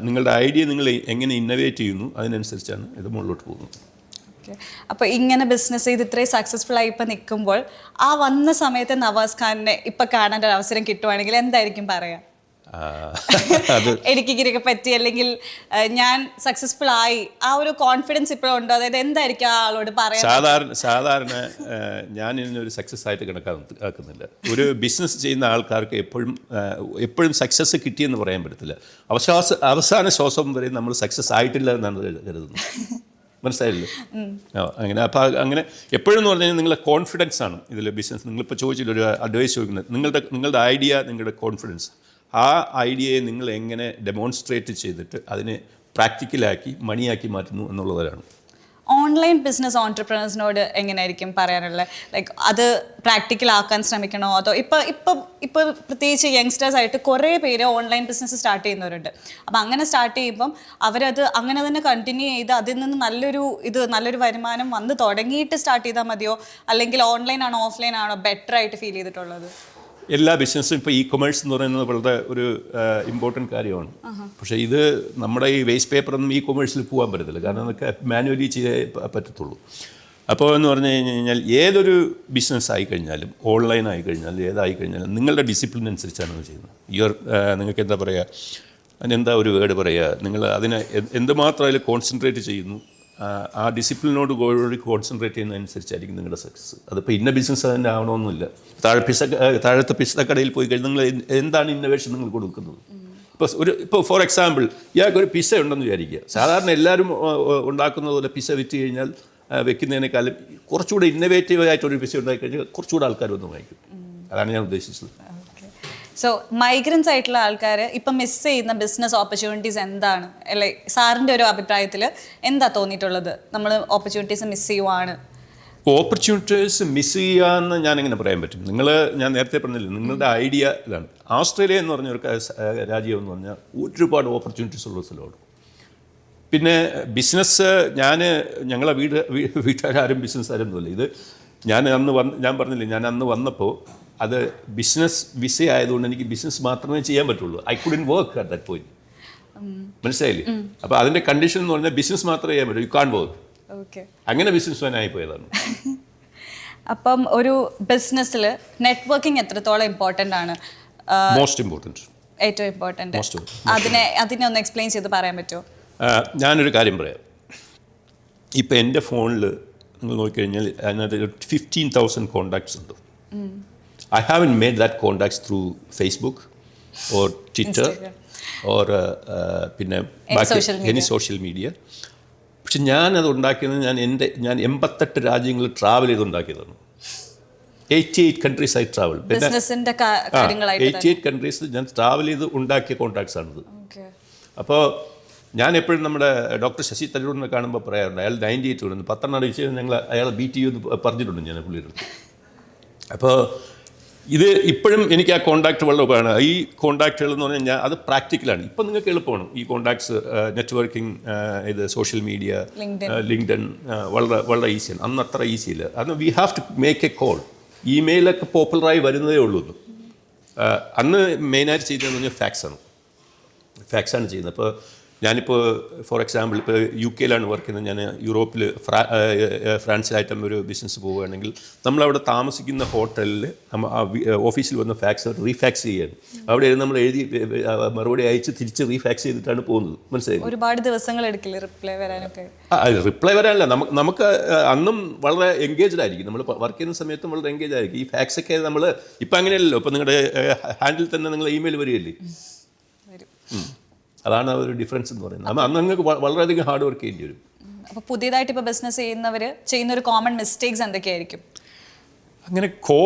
നിങ്ങളുടെ ഐഡിയ നിങ്ങൾ എങ്ങനെ ഇന്നൊവേറ്റ് ചെയ്യുന്നു അതിനനുസരിച്ചാണ് ഇത് മുകളിലോട്ട് പോകുന്നത്. അപ്പോൾ ഇങ്ങനെ ബിസിനസ് ചെയ്ത് ഇത്രയും സക്സസ്ഫുൾ ആയി ഇപ്പം നിൽക്കുമ്പോൾ ആ വന്ന സമയത്ത് നവാസ് ഖാനിനെ ഇപ്പം കാണാൻ ഒരു അവസരം കിട്ടുവാണെങ്കിൽ എന്തായിരിക്കും പറയാ? എനിക്ക് ഇങ്ങനെയൊക്കെ പറ്റി, അല്ലെങ്കിൽ ഞാൻ സക്സസ്ഫുൾ ആയി, ആ ഒരു കോൺഫിഡൻസ് ഇപ്പോഴും ഉണ്ടോ? അതായത് എന്തായിരിക്കും ആ ആളോട് പറയാൻ? സാധാരണ ഞാൻ ഇതിനൊരു സക്സസ് ആയിട്ട് കണക്കാക്കുന്നില്ല. ഒരു ബിസിനസ് ചെയ്യുന്ന ആൾക്കാർക്ക് എപ്പോഴും സക്സസ് കിട്ടിയെന്ന് പറയാൻ പറ്റത്തില്ല. അവസാന ശ്വാസം വരെ നമ്മൾ സക്സസ് ആയിട്ടില്ല എന്നാണ് കരുതുന്നത്. മനസ്സിലായില്ലേ? അങ്ങനെ. അപ്പോൾ അങ്ങനെ എപ്പോഴും എന്ന് പറഞ്ഞു കഴിഞ്ഞാൽ നിങ്ങളുടെ കോൺഫിഡൻസ് ആണ് ഇതിൽ ബിസിനസ്. നിങ്ങളിപ്പോൾ ചോദിച്ചില്ല, ഒരു അഡ്വൈസ് ചോദിക്കുന്നത്, നിങ്ങളുടെ ഐഡിയ, നിങ്ങളുടെ കോൺഫിഡൻസ്, ആ ഐഡിയയെ നിങ്ങൾ എങ്ങനെ ഡെമോൺസ്ട്രേറ്റ് ചെയ്തിട്ട് അതിനെ പ്രാക്ടിക്കലാക്കി മണിയാക്കി മാറ്റുന്നു എന്നുള്ളവരാണ്. ഓൺലൈൻ ബിസിനസ് ഓൺടർപ്രണേഴ്സിനോട് എങ്ങനെയായിരിക്കും പറയാനുള്ളത്? ലൈക്ക് അത് പ്രാക്ടിക്കലാക്കാൻ ശ്രമിക്കണോ, അതോ ഇപ്പോൾ പ്രത്യേകിച്ച് യങ്സ്റ്റേഴ്സ് ആയിട്ട് കുറേ പേര് ഓൺലൈൻ ബിസിനസ് സ്റ്റാർട്ട് ചെയ്യുന്നവരുണ്ട്. അപ്പം അങ്ങനെ സ്റ്റാർട്ട് ചെയ്യുമ്പം അവരത് അങ്ങനെ തന്നെ കണ്ടിന്യൂ ചെയ്ത് അതിൽ നിന്ന് നല്ലൊരു വരുമാനം വന്ന് തുടങ്ങിയിട്ട് സ്റ്റാർട്ട് ചെയ്താൽ മതിയോ, അല്ലെങ്കിൽ ഓൺലൈൻ ആണോ ഓഫ്ലൈൻ ആണോ ബെറ്റർ ആയിട്ട് ഫീൽ ചെയ്തിട്ടുള്ളത്? എല്ലാ ബിസിനസ്സും ഇപ്പോൾ ഇ കൊമേഴ്സ് എന്ന് പറയുന്നത് വളരെ ഒരു ഇമ്പോർട്ടൻറ്റ് കാര്യമാണ്. പക്ഷേ ഇത് നമ്മുടെ ഈ വേസ്റ്റ് പേപ്പറൊന്നും ഇ കൊമേഴ്സിൽ പോകാൻ പറ്റത്തില്ല, കാരണം അതൊക്കെ മാനുവലി ചെയ്തേ പറ്റത്തുള്ളൂ. അപ്പോൾ എന്ന് പറഞ്ഞു കഴിഞ്ഞാൽ ഏതൊരു ബിസിനസ് ആയിക്കഴിഞ്ഞാലും, ഓൺലൈൻ ആയിക്കഴിഞ്ഞാലും, ഏതായിക്കഴിഞ്ഞാലും നിങ്ങളുടെ ഡിസിപ്ലിൻ അനുസരിച്ചാണ് അത് ചെയ്യുന്നത്. നിങ്ങൾക്ക് എന്താ പറയുക, അതിനെന്താ ഒരു വേർഡ് പറയുക, നിങ്ങൾ അതിനെ എന്തുമാത്രം അതിൽ കോൺസെൻട്രേറ്റ് ചെയ്യുന്നു, ആ ഡിസിപ്ലിനോട് കൂടി കോൺസെൻട്രേറ്റ് ചെയ്യുന്നതനുസരിച്ചായിരിക്കും നിങ്ങളുടെ സക്സസ്. അതിപ്പോൾ ഇന്ന ബിസിനസ് തന്നെ ആവണമെന്നില്ല. താഴത്തെ പിസ്സക്കടയിൽ പോയി കഴിഞ്ഞാൽ നിങ്ങൾ എന്താണ് ഇന്നോവേഷൻ നിങ്ങൾ കൊടുക്കുന്നത്? ഇപ്പോൾ ഫോർ എക്സാമ്പിൾ, ഇയാൾക്കൊരു പിസ്സ ഉണ്ടെന്ന് വിചാരിക്കുക. സാധാരണ എല്ലാവരും ഉണ്ടാക്കുന്നത് പോലെ പിസ്സ വിറ്റ് കഴിഞ്ഞാൽ വെക്കുന്നതിനേക്കാളും കുറച്ചുകൂടെ ഇന്നോവേറ്റീവ് ആയിട്ടൊരു പിസ്സ ഉണ്ടാക്കി കഴിഞ്ഞാൽ കുറച്ചുകൂടെ ആൾക്കാർ വന്ന് വാങ്ങിക്കും. അതാണ് ഞാൻ ഉദ്ദേശിച്ചത്. സോ മൈഗ്രൻസ് ആയിട്ടുള്ള ആൾക്കാർ ഇപ്പം മിസ് ചെയ്യുന്ന ബിസിനസ് ഓപ്പർച്യൂണിറ്റീസ് എന്താണ്? അല്ലെ സാറിൻ്റെ ഒരു അഭിപ്രായത്തിൽ എന്താ തോന്നിയിട്ടുള്ളത്? നമ്മൾ ഓപ്പർച്യൂണിറ്റീസ് മിസ് ചെയ്യുവാണ്. ഓപ്പർച്യൂണിറ്റീസ് മിസ് ചെയ്യാമെന്ന് ഞാനെങ്ങനെ പറയാൻ പറ്റും? ഞാൻ നേരത്തെ പറഞ്ഞില്ല, നിങ്ങളുടെ ഐഡിയ ഇതാണ്. ഓസ്ട്രേലിയ എന്ന് പറഞ്ഞൊരു രാജ്യം എന്ന് പറഞ്ഞാൽ ഒരുപാട് ഓപ്പർച്യൂണിറ്റീസ് ഉള്ള സ്ഥലമാണ്. പിന്നെ ബിസിനസ് ഞങ്ങളെ വീട്ടുകാരും ബിസിനസ്സുകാരൊന്നുമില്ല. ഇത് ഞാൻ പറഞ്ഞില്ലേ, ഞാൻ അന്ന് വന്നപ്പോൾ അത് ബിസിനസ് വിസ ആയതുകൊണ്ട് എനിക്ക് ബിസിനസ് മാത്രമേ ചെയ്യാൻ പറ്റുള്ളൂ. I couldn't work at that point. മനസ്സിലായില്ലേ? അപ്പോൾ അതിൻ്റെ കണ്ടീഷൻ എന്ന് പറഞ്ഞാൽ ബിസിനസ് മാത്രമേ ചെയ്യാൻ പറ്റൂ, യു കാൺ വർക്ക്. അങ്ങനെ ബിസിനസ് മാൻ ആയിപ്പോയതാണ്. അപ്പം ഒരു ബിസിനസ്സിൽ നെറ്റ്വർക്കിംഗ് എത്രത്തോളം ഇമ്പോർട്ടൻ്റ് ആണ്? മോസ്റ്റ് ഇമ്പോർട്ടൻറ്റ്, ഏറ്റവും ഇമ്പോർട്ടൻ്റ്. അതിനെ ഒന്ന് എക്സ്പ്ലെയിൻ ചെയ്ത് പറയാൻ പറ്റുമോ? ഞാനൊരു കാര്യം പറയാം. ഇപ്പം എൻ്റെ ഫോണിൽ നിങ്ങൾ നോക്കിക്കഴിഞ്ഞാൽ അതിനകത്ത് 15,000 കോണ്ടാക്ട്സ് ഉണ്ട്. I haven't made that contacts through Facebook or Twitter or പിന്നെ any social media. പക്ഷെ ഞാനത് ഉണ്ടാക്കിയത് ഞാൻ 88 രാജ്യങ്ങളിൽ ട്രാവൽ ചെയ്ത് ഉണ്ടാക്കിയതാണ്. 88 countries I travel. 88 countries ഞാൻ ട്രാവൽ ചെയ്ത് ഉണ്ടാക്കിയ കോൺടാക്ട്സ് ആണിത്. അപ്പോൾ ഞാൻ എപ്പോഴും നമ്മുടെ ഡോക്ടർ ശശി തരൂരിനെ കാണുമ്പോൾ പറയാറുണ്ട്, അയാൾ 98 വരുന്നു, 10 അടിച്ച് അയാളെ ബീറ്റ് ചെയ്ത് പറഞ്ഞിട്ടുണ്ട് ഞാൻ പുള്ളിയുടെ. അപ്പോൾ ഇത് ഇപ്പോഴും എനിക്ക് ആ കോൺടാക്റ്റ് വളരെ ഉപകാരമാണ്. ഈ കോൺടാക്റ്റുകൾ എന്ന് പറഞ്ഞു കഴിഞ്ഞാൽ അത് പ്രാക്ടിക്കലാണ്. ഇപ്പം നിങ്ങൾക്ക് എളുപ്പമാണ് ഈ കോൺടാക്ട്സ്, നെറ്റ്വർക്കിംഗ്, ഇത് സോഷ്യൽ മീഡിയ, ലിങ്ക്ഡൻ, വളരെ വളരെ ഈസിയാണ്. അന്ന് അത്ര ഈസി ഇല്ല. അന്ന് we have to make a call. ഇമെയിലൊക്കെ പോപ്പുലറായി വരുന്നതേ ഉള്ളൂ. അന്ന് മെയിനായിട്ട് ചെയ്തതെന്ന് പറഞ്ഞാൽ ഫാക്സാണ് ചെയ്യുന്നത്. അപ്പോൾ ഞാനിപ്പോൾ ഫോർ എക്സാമ്പിൾ ഇപ്പോൾ UK വർക്ക് ചെയ്യുന്നത്. ഞാൻ യൂറോപ്പിൽ ഫ്രാൻസിലായിട്ടും ഒരു ബിസിനസ് പോവുകയാണെങ്കിൽ നമ്മളവിടെ താമസിക്കുന്ന ഹോട്ടലിൽ ഓഫീസിൽ വന്ന ഫാക്സ് റീഫാക്സ് ചെയ്യാൻ അവിടെ നമ്മൾ എഴുതി മറുപടി അയച്ച് തിരിച്ച് റീഫാക്സ് ചെയ്തിട്ടാണ് പോകുന്നത്. മനസ്സിലായി? ഒരുപാട് ദിവസങ്ങൾ എടുക്കില്ല റിപ്ലൈ വരാനൊക്കെ? റിപ്ലൈ വരാനല്ല, നമുക്ക് അന്നും വളരെ എൻഗേജ്ഡ് ആയിരിക്കും. നമ്മൾ വർക്ക് ചെയ്യുന്ന സമയത്തും വളരെ എൻഗേജ് ആയിരിക്കും. ഈ ഫാക്സൊക്കെ നമ്മൾ ഇപ്പം അങ്ങനെയല്ലല്ലോ. ഇപ്പം നിങ്ങളുടെ ഹാൻഡിൽ തന്നെ നിങ്ങൾ ഇമെയിൽ വരികയല്ലേ. അതാണ് ഒരു ഡിഫറൻസ് എന്ന് പറയുന്നത്. അന്ന് നിങ്ങൾക്ക് വളരെയധികം ഹാർഡ് വർക്ക് ചെയ്യേണ്ടി വരും. അപ്പോൾ പുതിയതായിട്ട് ഇപ്പോൾ ബിസിനസ് ചെയ്യുന്നവർ ചെയ്യുന്ന ഒരു കോമൺ മിസ്റ്റേക്സ് എന്തൊക്കെയായിരിക്കും? അങ്ങനെ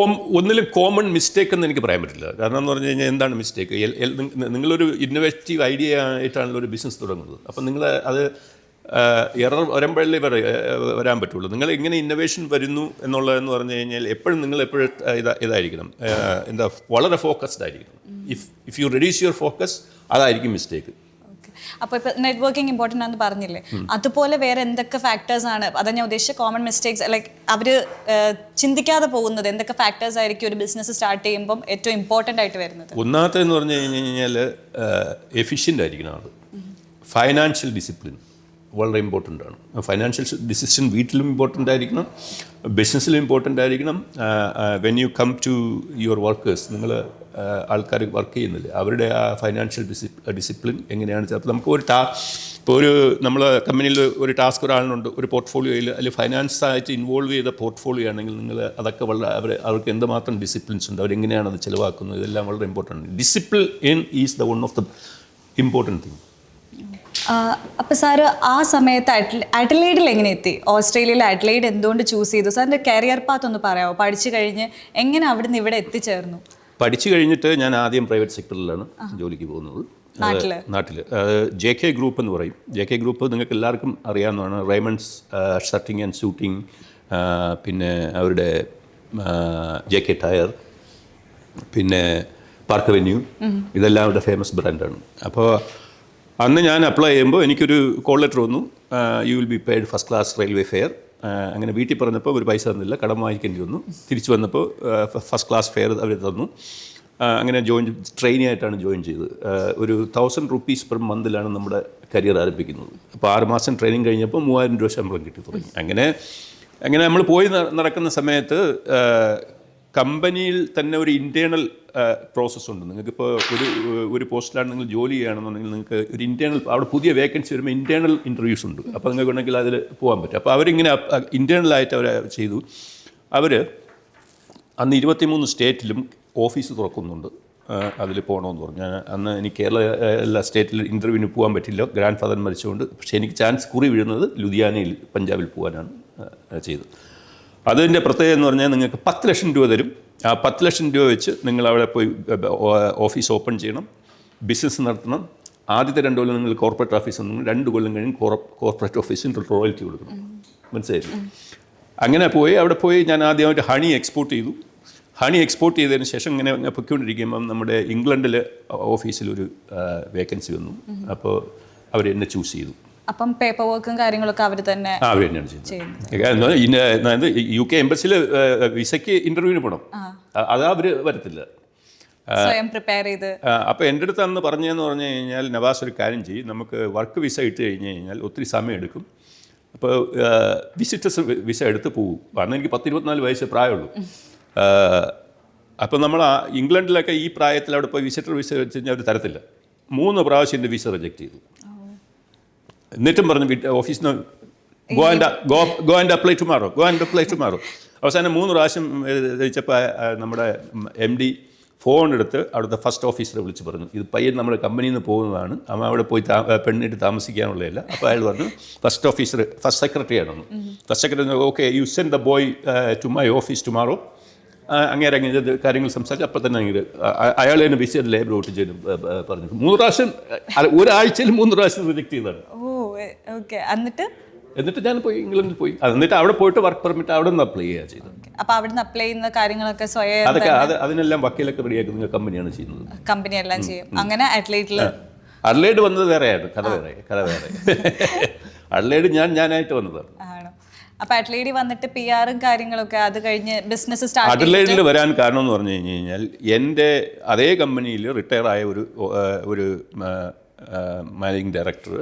ഒന്നിലും കോമൺ മിസ്റ്റേക്ക് എന്ന് എനിക്ക് പറയാൻ പറ്റില്ല. കാരണം എന്ന് പറഞ്ഞു കഴിഞ്ഞാൽ എന്താണ് മിസ്റ്റേക്ക്? നിങ്ങളൊരു ഇന്നോവേറ്റീവ് ഐഡിയ ആയിട്ടാണല്ലോ ഒരു ബിസിനസ് തുടങ്ങുന്നത്. അപ്പം നിങ്ങൾ അത് എറർ വരുമ്പോഴല്ലേ വരാൻ പറ്റുള്ളൂ. നിങ്ങൾ എങ്ങനെ ഇന്നോവേഷൻ വരുന്നു എന്നുള്ളതെന്ന് പറഞ്ഞു കഴിഞ്ഞാൽ നിങ്ങൾ എപ്പോഴും ഇതായിരിക്കണം, എന്താ, വളരെ ഫോക്കസ്ഡ് ആയിരിക്കണം. If you reduce your focus, അതായിരിക്കും മിസ്റ്റേക്ക്. അപ്പോൾ ഇപ്പോൾ നെറ്റ്വർക്കിംഗ് ഇമ്പോർട്ടൻ്റ് ആണെന്ന് പറഞ്ഞില്ലേ, അതുപോലെ വേറെ എന്തൊക്കെ ഫാക്ടേഴ്സ് ആണ്? അതാ ഞാൻ ഉദ്ദേശിച്ച കോമൺ മിസ്റ്റേക്സ്, ലൈക്ക് അവർ ചിന്തിക്കാതെ പോകുന്നത് എന്തൊക്കെ ഫാക്ടേഴ്സ് ആയിരിക്കും ഒരു ബിസിനസ് സ്റ്റാർട്ട് ചെയ്യുമ്പം ഏറ്റവും ഇമ്പോർട്ടൻ്റ് ആയിട്ട് വരുന്നത്? ഒന്നാമത്തെന്ന് പറഞ്ഞു കഴിഞ്ഞാൽ എഫിഷ്യൻ്റ് ആയിരിക്കണം ആൾ. ഫൈനാൻഷ്യൽ ഡിസിപ്ലിൻ വളരെ ഇമ്പോർട്ടൻ്റ് ആണ്. ഫൈനാൻഷ്യൽ ഡിസിഷൻ വീട്ടിലും ഇമ്പോർട്ടൻ്റ് ആയിരിക്കണം, ബിസിനസ്സിലും ഇമ്പോർട്ടൻ്റ് ആയിരിക്കണം. When you come to your workers, നിങ്ങൾ ആൾക്കാർ വർക്ക് ചെയ്യുന്നില്ല, അവരുടെ ആ ഫൈനാൻഷ്യൽ ഡിസിപ്ലിൻ എങ്ങനെയാണ്? ചിലപ്പോൾ നമുക്ക് ഇപ്പോൾ നമ്മൾ കമ്പനിയിൽ ഒരു ടാസ്ക് ഒരാളിനുണ്ട്, ഒരു പോർട്ട്ഫോളിയോയിൽ അല്ലെങ്കിൽ ഫൈനാൻസായിട്ട് ഇൻവോൾവ് ചെയ്ത പോർട്ട്ഫോളിയോ ആണെങ്കിൽ നിങ്ങൾ അതൊക്കെ വളരെ അവർക്ക് എന്തുമാത്രം ഡിസിപ്ലിൻസ് ഉണ്ട്, അവരെങ്ങനെയാണ് അത് ചിലവാക്കുന്നത്, ഇതെല്ലാം വളരെ important. Discipline is the one of the important thing. അപ്പോൾ സാറ് ആ സമയത്ത് അഡ്ലൈഡിൽ എങ്ങനെ എത്തി? ഓസ്ട്രേലിയയിൽ അഡ്ലൈഡ് എന്തുകൊണ്ട് ചൂസ് ചെയ്തു? സാറിൻ്റെ കരിയർ പാത്ത് ഒന്ന് പറയാമോ? പഠിച്ചു കഴിഞ്ഞ് എങ്ങനെ അവിടെ നിന്ന് ഇവിടെ എത്തിച്ചേർന്നു? പഠിച്ചു കഴിഞ്ഞിട്ട് ഞാൻ ആദ്യം പ്രൈവറ്റ് സെക്ടറിലാണ് ജോലിക്ക് പോകുന്നത്. നാട്ടിൽ JK ഗ്രൂപ്പ് എന്ന് പറയും. JK ഗ്രൂപ്പ് നിങ്ങൾക്ക് എല്ലാവർക്കും അറിയാവുന്നതാണ്. റൈമണ്ട്സ് ഷർട്ടിങ് ആൻഡ് സൂട്ടിങ്, പിന്നെ അവരുടെ JK ടയർ, പിന്നെ പാർക്ക് അവന്യൂ, ഇതെല്ലാം അവരുടെ ഫേമസ് ബ്രാൻഡാണ്. അപ്പോൾ അന്ന് ഞാൻ അപ്ലൈ ചെയ്യുമ്പോൾ എനിക്കൊരു കോൾ ലെറ്റർ വന്നു, you will be paid first class railway fair. അങ്ങനെ വീട്ടിൽ പറഞ്ഞപ്പോൾ ഒരു പൈസ തന്നില്ല, കടം വാങ്ങിക്കേണ്ടി വന്നു. തിരിച്ചു വന്നപ്പോൾ ഫസ്റ്റ് ക്ലാസ് ഫെയർ അവർ തന്നു. അങ്ങനെ ട്രെയിനി ആയിട്ടാണ് ജോയിൻ ചെയ്തത്. ഒരു 1000 rupees പെർ മന്തിലാണ് നമ്മുടെ കരിയർ ആരംഭിക്കുന്നത്. അപ്പോൾ 6 മാസം ട്രെയിനിങ് കഴിഞ്ഞപ്പോൾ 3000 രൂപ ശമ്പളം കിട്ടി തുടങ്ങി. അങ്ങനെ നമ്മൾ പോയി നടക്കുന്ന സമയത്ത് കമ്പനിയിൽ തന്നെ ഒരു ഇൻറ്റേർണൽ പ്രോസസ്സുണ്ട്. നിങ്ങൾക്കിപ്പോൾ ഒരു പോസ്റ്റിലാണ് നിങ്ങൾ ജോലി ചെയ്യുകയാണെന്നുണ്ടെങ്കിൽ നിങ്ങൾക്ക് ഒരു ഇൻറ്റേർണൽ, അവിടെ പുതിയ വേക്കൻസി വരുമ്പോൾ ഇൻറ്റേർണൽ ഇൻ്റർവ്യൂസ് ഉണ്ട്. അപ്പോൾ നിങ്ങൾക്ക് ഉണ്ടെങ്കിൽ അതിൽ പോകാൻ പറ്റും. അപ്പോൾ അവരിങ്ങനെ ഇൻറ്റേർണലായിട്ട് അവർ ചെയ്തു. അവർ അന്ന് 23 സ്റ്റേറ്റിലും ഓഫീസ് തുറക്കുന്നുണ്ട്, അതിൽ പോകണമെന്ന് പറഞ്ഞു. അന്ന് എനിക്ക് കേരള എല്ലാ സ്റ്റേറ്റിൽ ഇൻ്റർവ്യൂവിന് പോകാൻ പറ്റില്ല, ഗ്രാൻഡ് ഫാദർ മരിച്ചുകൊണ്ട്. പക്ഷേ എനിക്ക് ചാൻസ് കുറി വീഴുന്നത് ലുധിയാനയിൽ, പഞ്ചാബിൽ പോകാനാണ് ചെയ്തത്. അതിൻ്റെ പ്രത്യേകത എന്ന് പറഞ്ഞാൽ നിങ്ങൾക്ക് 10 ലക്ഷം രൂപ തരും. ആ 10 ലക്ഷം രൂപ വെച്ച് നിങ്ങൾ അവിടെ പോയി ഓഫീസ് ഓപ്പൺ ചെയ്യണം, ബിസിനസ് നടത്തണം. ആദ്യത്തെ 2 കൊല്ലം നിങ്ങൾ കോർപ്പറേറ്റ് ഓഫീസ് ഉണ്ടെങ്കിൽ 2 കൊല്ലം കഴിഞ്ഞ് കോർപ്പറേറ്റ് ഓഫീസിന് റോയൽറ്റി കൊടുക്കണം. മനസ്സിലായില്ലേ? അങ്ങനെ അവിടെ പോയി ഞാൻ ആദ്യമായിട്ട് ഹണി എക്സ്പോർട്ട് ചെയ്തു. ഹണി എക്സ്പോർട്ട് ചെയ്തതിന് ശേഷം ഇങ്ങനെ പൊയ്ക്കൊണ്ടിരിക്കുമ്പം നമ്മുടെ ഇംഗ്ലണ്ടിൽ ഓഫീസിലൊരു വേക്കൻസി വന്നു. അപ്പോൾ അവർ എന്നെ ചൂസ് ചെയ്തു. അപ്പം പേപ്പർ വർക്കും കാര്യങ്ങളൊക്കെ അവർ തന്നെയാണ് ചെയ്യുന്നത്. UK എംബസിയിൽ വിസയ്ക്ക് ഇൻ്റർവ്യൂവിന് പോകണം, അതാ അവർ വരത്തില്ല. സ്വയം പ്രിപ്പയർ ചെയ്ത്. അപ്പോൾ എൻ്റെ അടുത്ത് അന്ന് പറഞ്ഞതെന്ന് പറഞ്ഞു കഴിഞ്ഞാൽ, നവാസ് ഒരു കാര്യം ചെയ്യും, നമുക്ക് വർക്ക് വിസ ഇട്ട് കഴിഞ്ഞ് കഴിഞ്ഞാൽ ഒത്തിരി സമയം എടുക്കും. അപ്പോൾ വിസിറ്റേഴ്സ് വിസ എടുത്ത് പോകും. കാരണം എനിക്ക് 10-24 വയസ്സ് പ്രായമുള്ളൂ. അപ്പോൾ നമ്മൾ ഇംഗ്ലണ്ടിലൊക്കെ ഈ പ്രായത്തിൽ അവിടെ പോയി വിസിറ്റർ വിസ വെച്ച് കഴിഞ്ഞാൽ അവർ തരത്തില്ല. 3 പ്രാവശ്യം എൻ്റെ വിസ റിജക്റ്റ് ചെയ്തു. എന്നിട്ടും പറഞ്ഞു ഓഫീസിൽ നിന്ന് ഗോ ആൻഡ് അപ്ലൈ ടുമാറോ. അവസാനം 3 പ്രാവശ്യം വെച്ചപ്പോൾ നമ്മുടെ MD ഫോൺ എടുത്ത് അവിടുത്തെ ഫസ്റ്റ് ഓഫീസറെ വിളിച്ച് പറഞ്ഞു, ഇത് പയ്യൻ നമ്മുടെ കമ്പനിയിൽ നിന്ന് പോകുന്നതാണ്, അവൻ അവിടെ പോയി പെണ്ണിട്ട് താമസിക്കാനുള്ളതല്ല. അപ്പോൾ അയാൾ പറഞ്ഞു ഫസ്റ്റ് സെക്രട്ടറി ആണെന്ന്. First secretary okay, you send the boy to my office tomorrow. അങ്ങനെ ഇറങ്ങിയത് കാര്യങ്ങൾ സംസാരിച്ച് അപ്പോൾ തന്നെ അയാൾ തന്നെ വിസിറ്റ് ലേബർ ഔട്ട് ചെയ്ത് പറഞ്ഞു. 3 പ്രാവശ്യം, ഒരാഴ്ചയിൽ 3 പ്രാവശ്യം റിജക്ട് ചെയ്തതാണ്. ഓ ഓക്കെ. എന്നിട്ട് എന്നിട്ട് ഞാൻ പോയി ഇംഗ്ലണ്ടിൽ പോയി. എന്നിട്ട് അവിടെ പോയിട്ട് വർക്ക് പെർമിറ്റ് അവിടെ നിന്ന് അപ്ലൈ ചെയ്യുക ചെയ്തത്. അപ്പൊ അവിടുന്ന് അപ്ലൈ ചെയ്യുന്ന കാര്യങ്ങളൊക്കെ സ്വയം അതൊക്കെ അതിനെല്ലാം വക്കീലൊക്കെ റെഡിയാക്കുന്ന കമ്പനിയാണ് ചെയ്യുന്നത്. കമ്പനി എല്ലാം ചെയ്യും. അങ്ങനെ അഡ്ലൈറ്റില് അഡ്ലൈഡ് വന്നത് വേറെയാണ്, കഥ വേറെ. അഡ്ലൈഡ് ഞാനായിട്ട് വന്നതാണ്. ആണോ? അപ്പൊ അഡ്ലൈഡ് വന്നിട്ട് PR കാര്യങ്ങളൊക്കെ അത് കഴിഞ്ഞ് ബിസിനസ് സ്റ്റാർട്ട് അഡ്ലൈഡിൽ വരാൻ കാരണം എന്ന് പറഞ്ഞു കഴിഞ്ഞാൽ എൻ്റെ അതേ കമ്പനിയിൽ റിട്ടയർ ആയ ഒരു മാനേജിങ് ഡയറക്ടർ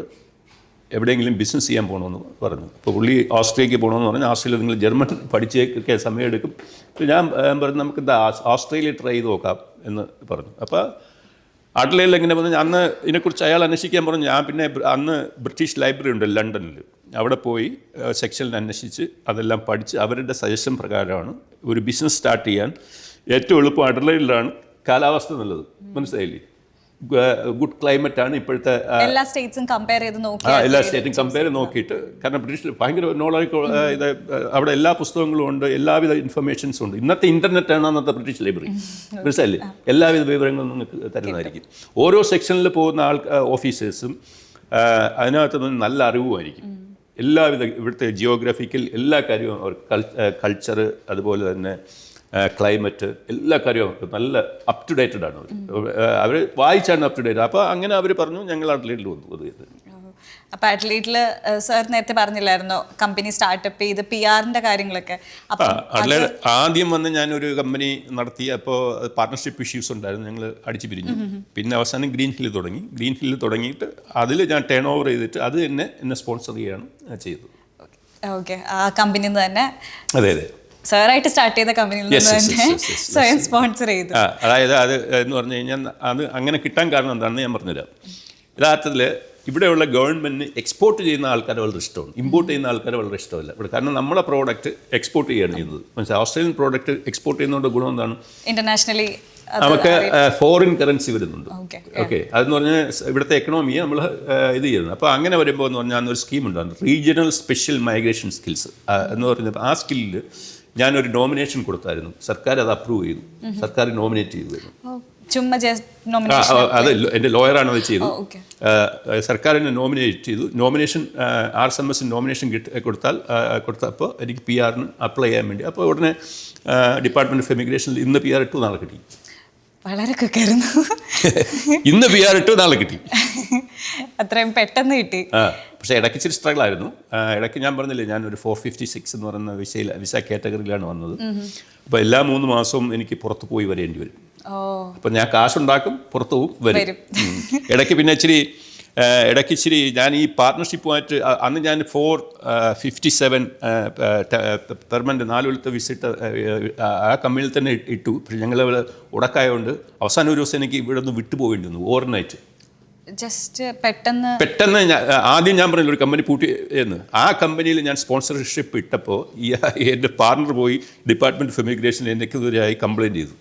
എവിടെയെങ്കിലും ബിസിനസ് ചെയ്യാൻ പോകണമെന്ന് പറഞ്ഞു. അപ്പോൾ പുള്ളി ഓസ്ട്രേലിയക്ക് പോകണമെന്ന് പറഞ്ഞാൽ ആസ്ട്രേലിയ നിങ്ങൾ ജർമ്മൻ പഠിച്ചേക്കൊക്കെ സമയമെടുക്കും. അപ്പോൾ ഞാൻ പറഞ്ഞു നമുക്ക് എന്താ ഓസ്ട്രേലിയ ട്രൈ ചെയ്ത് നോക്കാം എന്ന് പറഞ്ഞു. അപ്പോൾ അഡ്ലൈഡിൽ എങ്ങനെ പറഞ്ഞു, അന്ന് ഇതിനെക്കുറിച്ച് അയാൾ അന്വേഷിക്കാൻ പറഞ്ഞു. ഞാൻ പിന്നെ അന്ന് ബ്രിട്ടീഷ് ലൈബ്രറി ഉണ്ട് ലണ്ടനിൽ, അവിടെ പോയി സെക്ഷനിൽ അന്വേഷിച്ച് അതെല്ലാം പഠിച്ച് അവരുടെ സജഷൻ പ്രകാരമാണ് ഒരു ബിസിനസ് സ്റ്റാർട്ട് ചെയ്യാൻ ഏറ്റവും എളുപ്പം അഡ്ലൈഡിലാണ്. കാലാവസ്ഥ നല്ലത്, മനസ്സിലായില്ലേ, ഗുഡ് ക്ലൈമറ്റ് ആണ് ഇപ്പോഴത്തെ. എല്ലാ സ്റ്റേറ്റ്സും കമ്പയർ ചെയ്ത് നോക്കി എല്ലാ സ്റ്റേറ്റും കമ്പയർ നോക്കിയിട്ട്, കാരണം ബ്രിട്ടീഷിൽ ഭയങ്കര നോളജ്, ഇത് അവിടെ എല്ലാ പുസ്തകങ്ങളും ഉണ്ട്, എല്ലാവിധ ഇൻഫർമേഷൻസും ഉണ്ട്. ഇന്നത്തെ ഇൻ്റർനെറ്റാണ് അന്നത്തെ ബ്രിട്ടീഷ് ലൈബ്രറി, മനസ്സിലല്ലേ, എല്ലാവിധ വിവരങ്ങളും നിങ്ങൾക്ക് തരുന്നതായിരിക്കും. ഓരോ സെക്ഷനിൽ പോകുന്ന ഓഫീസേഴ്സും അതിനകത്ത് നിന്ന് നല്ല അറിവുമായിരിക്കും. എല്ലാവിധ ഇവിടുത്തെ ജിയോഗ്രഫിക്കൽ എല്ലാ കാര്യവും, കൾച്ചർ, അതുപോലെ തന്നെ ക്ലൈമറ്റ്, എല്ലാ കാര്യവും നല്ല അപ് ടു ഡേറ്റഡ് ആണ് അവർ വായിച്ചാണ് അപ് ടു ഡേറ്റ്. അപ്പോൾ അങ്ങനെ അവർ പറഞ്ഞു ഞങ്ങൾ അഡ്ലൈഡിൽ വന്നു. അപ്പോൾ അഡ്ലൈഡിൽ സാർ നേരത്തെ പറഞ്ഞില്ലായിരുന്നോ കമ്പനി സ്റ്റാർട്ടപ്പ് ചെയ്ത് PR കാര്യങ്ങളൊക്കെ? അഡ്ലൈഡ് ആദ്യം വന്ന് ഞാനൊരു കമ്പനി നടത്തി. അപ്പോൾ പാർട്ണർഷിപ്പ് ഇഷ്യൂസ് ഉണ്ടായിരുന്നു, ഞങ്ങൾ അടിച്ചു പിരിഞ്ഞു. പിന്നെ അവസാനം ഗ്രീൻ ഹില്ലിൽ തുടങ്ങിയിട്ട് അതിൽ ഞാൻ ടേൺ ഓവർ ചെയ്തിട്ട് അത് തന്നെ എന്നെ സ്പോൺസർ ചെയ്യുകയാണ് ചെയ്തത്. ഓക്കെ, ആ കമ്പനിയിൽ നിന്ന് തന്നെ. അതെ, സാറായിട്ട് സ്റ്റാർട്ട് ചെയ്ത കമ്പനിയിൽ നിന്ന് തന്നെ സ്വയം സ്പോൺസർ ചെയ്തു. അതായത് അത് എന്ന് പറഞ്ഞു കഴിഞ്ഞാൽ അത് അങ്ങനെ കിട്ടാൻ കാരണം എന്താണെന്ന് ഞാൻ പറഞ്ഞുതരാം. യഥാർത്ഥത്തിൽ ഇവിടെയുള്ള ഗവൺമെൻറ്റിന് എക്സ്പോർട്ട് ചെയ്യുന്ന ആൾക്കാരെ വളരെ ഇഷ്ടമാണ്, ഇമ്പോർട്ട് ചെയ്യുന്ന ആൾക്കാരെ വളരെ ഇഷ്ടമല്ല ഇവിടെ. കാരണം നമ്മളെ പ്രോഡക്റ്റ് എക്സ്പോർട്ട് ചെയ്യുകയാണ് ചെയ്യുന്നത്. മനസ്സിലായി, ഓസ്ട്രേലിയൻ പ്രോഡക്റ്റ് എക്സ്പോർട്ട് ചെയ്യുന്നതുകൊണ്ട് ഗുണം എന്താണ്, ഇന്റർനാഷണലി നമുക്ക് ഫോറിൻ കറൻസി വരുന്നുണ്ട്. ഓക്കെ, അതെന്ന് പറഞ്ഞാൽ ഇവിടുത്തെ എക്കണോമിയെ നമ്മൾ ഇത് ചെയ്യുന്നത്. അപ്പോൾ അങ്ങനെ വരുമ്പോൾ എന്ന് പറഞ്ഞാൽ അന്നൊരു സ്കീമുണ്ടായിരുന്നു, റീജിയണൽ സ്പെഷ്യൽ മൈഗ്രേഷൻ സ്കിൽസ് എന്ന് പറഞ്ഞപ്പോൾ ആ സ്കില്ലിൽ ഞാനൊരു നോമിനേഷൻ കൊടുത്തായിരുന്നു. സർക്കാർ അത് അപ്രൂവ് ചെയ്തു, സർക്കാർ നോമിനേറ്റ് ചെയ്തു. അത് എൻ്റെ ലോയറാണ് അത് ചെയ്തു. സർക്കാരിനെ നോമിനേറ്റ് ചെയ്തു. നോമിനേഷൻ RSMS നോമിനേഷൻ കൊടുത്തപ്പോൾ എനിക്ക് PR അപ്ലൈ ചെയ്യാൻ വേണ്ടി. അപ്പോൾ ഉടനെ ഡിപ്പാർട്ട്മെൻറ്റ് ഓഫ് ഇമിഗ്രേഷനിൽ ഇന്ന് PR ഇട്ടു, നാളെ കിട്ടി. വളരെ ക്വിക്കായിരുന്നു. ഇന്ന് PR ഇട്ടു, നാളെ കിട്ടി. അത്രയും പെട്ടെന്ന് കിട്ടി. പക്ഷേ ഇടയ്ക്ക് ഇച്ചിരി സ്ട്രഗിൾ ആയിരുന്നു. ഇടയ്ക്ക് ഞാൻ പറഞ്ഞില്ലേ, ഞാനൊരു 456 എന്ന് പറയുന്ന വിസ കാറ്റഗറിയിലാണ് വന്നത്. അപ്പോൾ എല്ലാ 3 മാസവും എനിക്ക് പുറത്ത് പോയി വരേണ്ടി വരും. അപ്പോൾ ഞാൻ കാശുണ്ടാക്കും, പുറത്ത് പോവും, വരും. ഇടയ്ക്ക് പിന്നെ ഇടയ്ക്ക് ഞാൻ ഈ പാർട്ട്ണർഷിപ്പുമായിട്ട് അന്ന് ഞാൻ 457 പെർമനൻറ്റ് 4 കൊല്ലത്തെ വിസിറ്റ് ആ കമ്പനിയിൽ തന്നെ ഇട്ടു. പക്ഷേ ഞങ്ങൾ ഉടക്കായതുകൊണ്ട് അവസാനം ഒരു ദിവസം എനിക്ക് ഇവിടെ നിന്ന് വിട്ടുപോകേണ്ടി വന്നു, ഓവർനൈറ്റ്. ജസ്റ്റ് പെട്ടെന്ന് ആദ്യം ഞാൻ പറഞ്ഞില്ല ഒരു കമ്പനി പൂട്ടി എന്ന്. ആ കമ്പനിയിൽ ഞാൻ സ്പോൺസർഷിപ്പ് ഇട്ടപ്പോൾ എൻ്റെ പാർട്ണർ പോയി ഡിപ്പാർട്ട്മെൻറ്റ് ഓഫ് ഇമിഗ്രേഷൻ എനിക്കെതിരായി കംപ്ലയിൻറ്റ് ചെയ്തു,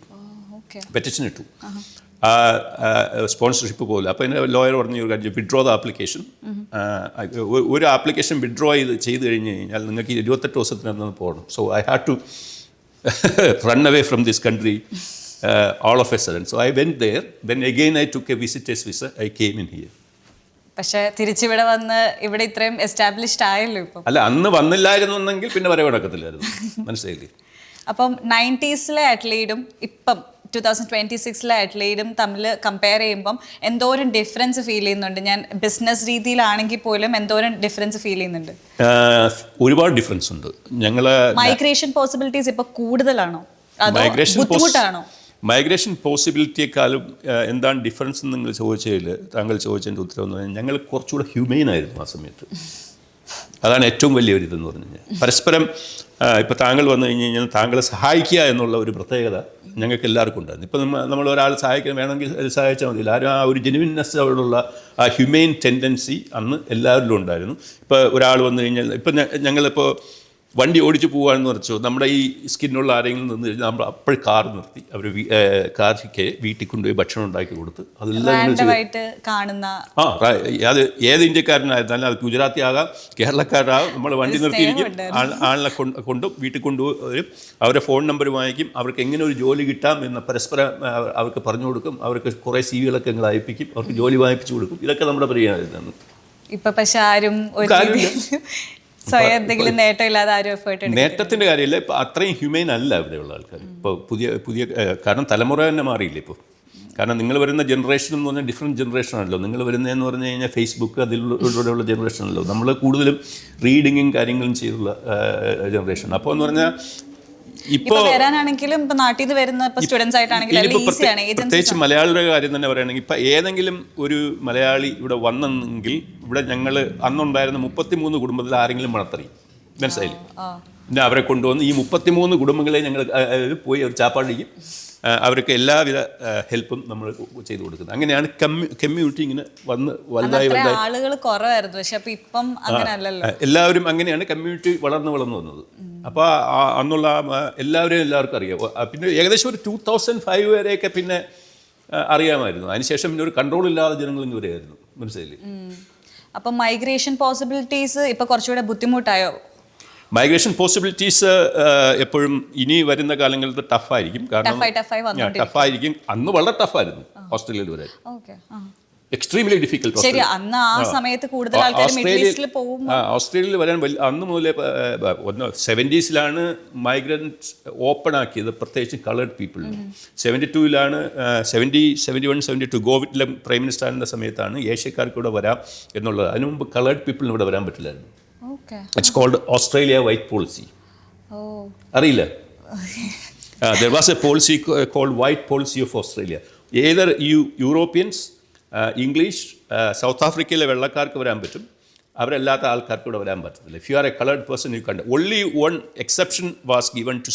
പെറ്റിഷൻ ഇട്ടു. സ്പോൺസർഷിപ്പ് പോലെ. അപ്പോൾ എൻ്റെ ലോയർ പറഞ്ഞു ഒരു കാര്യം, വിഡ്രോ ദ ആപ്ലിക്കേഷൻ. ഒരു ആപ്ലിക്കേഷൻ വിഡ്രോ ചെയ്ത് കഴിഞ്ഞ് കഴിഞ്ഞാൽ നിങ്ങൾക്ക് 28 ദിവസത്തിനകത്ത് പോകണം. So I had to run away from this country all of a sudden. So I went there. Then again I took a visitor's visa. I came in here. പക്ഷേ തിരിച്ചിവിടെ വന്ന് ഇവിടെ ഇത്രയും എസ്റ്റാബ്ലിഷ്ഡ് ആയല്ലോ ഇപ്പം. അല്ല, അന്ന് വന്നില്ലായിരുന്നെങ്കിൽ പിന്നെ വരവ് നടക്കത്തില്ലായിരുന്നു, മനസ്സിലായില്ലേ. അപ്പം 90s അഡ്ലൈഡും ഇപ്പം 2026 അഡ്ലൈഡും തമ്മിൽ കമ്പയർ ചെയ്യുമ്പം എന്തോരം ഡിഫറൻസ് ഫീൽ ചെയ്യുന്നുണ്ട്? ഞാൻ ബിസിനസ് രീതിയിലാണെങ്കിൽ പോലും എന്തോരം ഡിഫറൻസ് ഫീൽ ചെയ്യുന്നുണ്ട്? ഒരുപാട് ഡിഫറൻസ് ഉണ്ട്. മൈഗ്രേഷൻ പോസിബിലിറ്റീസ് ഇപ്പോൾ കൂടുതലാണോ അതോ ബുദ്ധിമുട്ടാണോ? മൈഗ്രേഷൻ പോസിബിലിറ്റിയെക്കാളും എന്താണ് ഡിഫറൻസ് എന്ന് താങ്കൾ ചോദിച്ചതിൻ്റെ ഉത്തരം എന്ന് പറഞ്ഞാൽ ഞങ്ങൾ കുറച്ചുകൂടെ ഹ്യൂമെയിൻ ആയിരുന്നു ആ സമയത്ത്. അതാണ് ഏറ്റവും വലിയൊരു ഇതെന്ന് പറഞ്ഞു കഴിഞ്ഞാൽ. പരസ്പരം ഇപ്പോൾ താങ്കൾ വന്നു കഴിഞ്ഞ് കഴിഞ്ഞാൽ താങ്കളെ സഹായിക്കുക എന്നുള്ള ഒരു പ്രത്യേകത ഞങ്ങൾക്ക് എല്ലാവർക്കും ഉണ്ടായിരുന്നു. ഇപ്പോൾ നമ്മൾ ഒരാൾ സഹായിക്കാൻ വേണമെങ്കിൽ സഹായിച്ചാൽ മതി. ആരും ആ ഒരു ജെനുവിൻനെസ് അവിടെയുള്ള ആ ഹ്യൂമെയിൻ ടെൻഡൻസി അന്ന് എല്ലാവരിലും ഉണ്ടായിരുന്നു. ഇപ്പോൾ ഒരാൾ വന്നു കഴിഞ്ഞാൽ, ഇപ്പം ഞങ്ങളിപ്പോൾ വണ്ടി ഓടിച്ച് പോകുകയാണെന്ന് വെച്ചോ, നമ്മുടെ ഈ സ്കിന്നുള്ള ആരെങ്കിലും നിന്ന് കഴിഞ്ഞാൽ നമ്മൾ അപ്പോൾ കാർ നിർത്തി അവർ കാറിക്ക് വീട്ടിൽ കൊണ്ടുപോയി ഭക്ഷണം ഉണ്ടാക്കി കൊടുത്ത് അതെല്ലാം കാണുന്ന അത് ഏത് ഇന്ത്യക്കാരനായിരുന്നാലും, അത് ഗുജറാത്തി ആകാം, കേരളക്കാരാകാം, നമ്മൾ വണ്ടി നിർത്തിയിരിക്കും, ആളിനെ കൊണ്ടും വീട്ടിൽ കൊണ്ടുവരും, അവരുടെ ഫോൺ നമ്പർ വാങ്ങിക്കും, അവർക്ക് എങ്ങനെ ഒരു ജോലി കിട്ടാം എന്ന് പരസ്പരം അവർക്ക് പറഞ്ഞു കൊടുക്കും, അവർക്ക് കുറേ CV-കളൊക്കെ ഞങ്ങൾ അയപ്പിക്കും, അവർക്ക് ജോലി വാങ്ങിപ്പിച്ചു കൊടുക്കും. ഇതൊക്കെ നമ്മുടെ പരിഹാരമാണ്. ഇപ്പം പക്ഷെ ആരും സ്വയം എന്തെങ്കിലും നേട്ടമില്ലാതെ ആരും എഫേർട്ട് എടുക്കും. നേട്ടത്തിൻ്റെ കാര്യമില്ല, ഇപ്പോൾ അത്രയും ഹ്യൂമെയിൻ അല്ല ഇവിടെയുള്ള ആൾക്കാർ. ഇപ്പോൾ പുതിയ കാരണം തലമുറ തന്നെ മാറിയില്ല ഇപ്പോൾ. കാരണം നിങ്ങൾ വരുന്ന ജനറേഷൻ എന്ന് പറഞ്ഞാൽ ഡിഫറെൻറ്റ് ജനറേഷനാണല്ലോ. നിങ്ങൾ വരുന്നതെന്ന് പറഞ്ഞു കഴിഞ്ഞാൽ ഫേസ്ബുക്ക് അതിലൂടെയുള്ള ജനറേഷനാണല്ലോ. നമ്മൾ കൂടുതലും റീഡിങ്ങും കാര്യങ്ങളും ചെയ്തുള്ള ജനറേഷൻ. അപ്പോൾ എന്ന് പറഞ്ഞാൽ ഇപ്പോൾ വരാനാണെങ്കിലും ഇപ്പൊ നാട്ടിൽ നിന്ന് വരുന്ന സ്റ്റുഡൻസ് ആയിട്ടാണെങ്കിലും പ്രത്യേകിച്ച് മലയാളിയുടെ കാര്യം തന്നെ പറയുകയാണെങ്കിൽ ഇപ്പം ഏതെങ്കിലും ഒരു മലയാളി ഇവിടെ വന്നെങ്കിൽ ഇവിടെ ഞങ്ങൾ അന്നുണ്ടായിരുന്ന 33 കുടുംബത്തിൽ ആരെങ്കിലും മണത്തറി മനസ്സിലായില്ലേ. പിന്നെ അവരെ കൊണ്ടുവന്ന് ഈ 33 കുടുംബങ്ങളെ ഞങ്ങൾ പോയി അവർ ചാപ്പാടിക്കും, അവർക്ക് എല്ലാവിധ ഹെൽപ്പും നമ്മൾ ചെയ്തു കൊടുക്കുന്നത്. അങ്ങനെയാണ് കമ്മ്യൂണിറ്റി ഇങ്ങനെ വലുതായി ആളുകൾ കുറവായിരുന്നു. പക്ഷെ അപ്പൊ ഇപ്പം അങ്ങനെയല്ലല്ലോ, എല്ലാവരും അങ്ങനെയാണ് കമ്മ്യൂണിറ്റി വളർന്നു വന്നത്. അപ്പോൾ അന്നുള്ള എല്ലാവർക്കും അറിയാം. പിന്നെ ഏകദേശം ഒരു 2005 വരെയൊക്കെ പിന്നെ അറിയാമായിരുന്നു. അതിനുശേഷം പിന്നെ ഒരു കൺട്രോൾ ഇല്ലാതെ ജനങ്ങൾ ഇങ്ങനെ വരെയായിരുന്നു, മനസ്സിലായില്ലേ. അപ്പം മൈഗ്രേഷൻ പോസിബിലിറ്റീസ് ഇപ്പൊ കുറച്ചുകൂടെ ബുദ്ധിമുട്ടായോ? മൈഗ്രേഷൻ പോസിബിലിറ്റീസ് എപ്പോഴും ഇനി വരുന്ന കാലങ്ങളിൽ ടഫായിരിക്കും. കാരണം ടഫായിരിക്കും. അന്ന് വളരെ ടഫായിരുന്നു ഓസ്ട്രേലിയയിൽ വരാൻ. Extremely difficult. ശരി, അന്ന് ആ സമയത്ത് കൂടുതൽ ആൾക്കാർ മിഡിൽ ഈസ്റ്റിൽ പോകും. ഓസ്ട്രേലിയയിൽ വരാൻ അന്ന് മുതലേ 70s മൈഗ്രൻറ്റ് ഓപ്പൺ ആക്കിയത്, പ്രത്യേകിച്ച് കളേർഡ് പീപ്പിളിന്. 72 71 72 കോവിഡിലെ പ്രൈം മിനിസ്റ്റർ ആയിരുന്ന സമയത്താണ് ഏഷ്യക്കാർക്ക് ഇവിടെ വരാം എന്നുള്ളത്. അതിനു മുമ്പ് കളേർഡ് പീപ്പിളിന് ഇവിടെ വരാൻ പറ്റില്ലായിരുന്നു. It's called Australia white policy. അറിയില്ല? There was a policy called White Policy of Australia. Either Europeans, English, south ആഫ്രിക്കയിലെ വെള്ളക്കാർക്ക് വരാൻ പറ്റും, അവരല്ലാത്ത ആൾക്കാർക്ക് ഇവിടെ വരാൻ പറ്റത്തില്ല. If you are a colored person, you can't. Only one exception was given to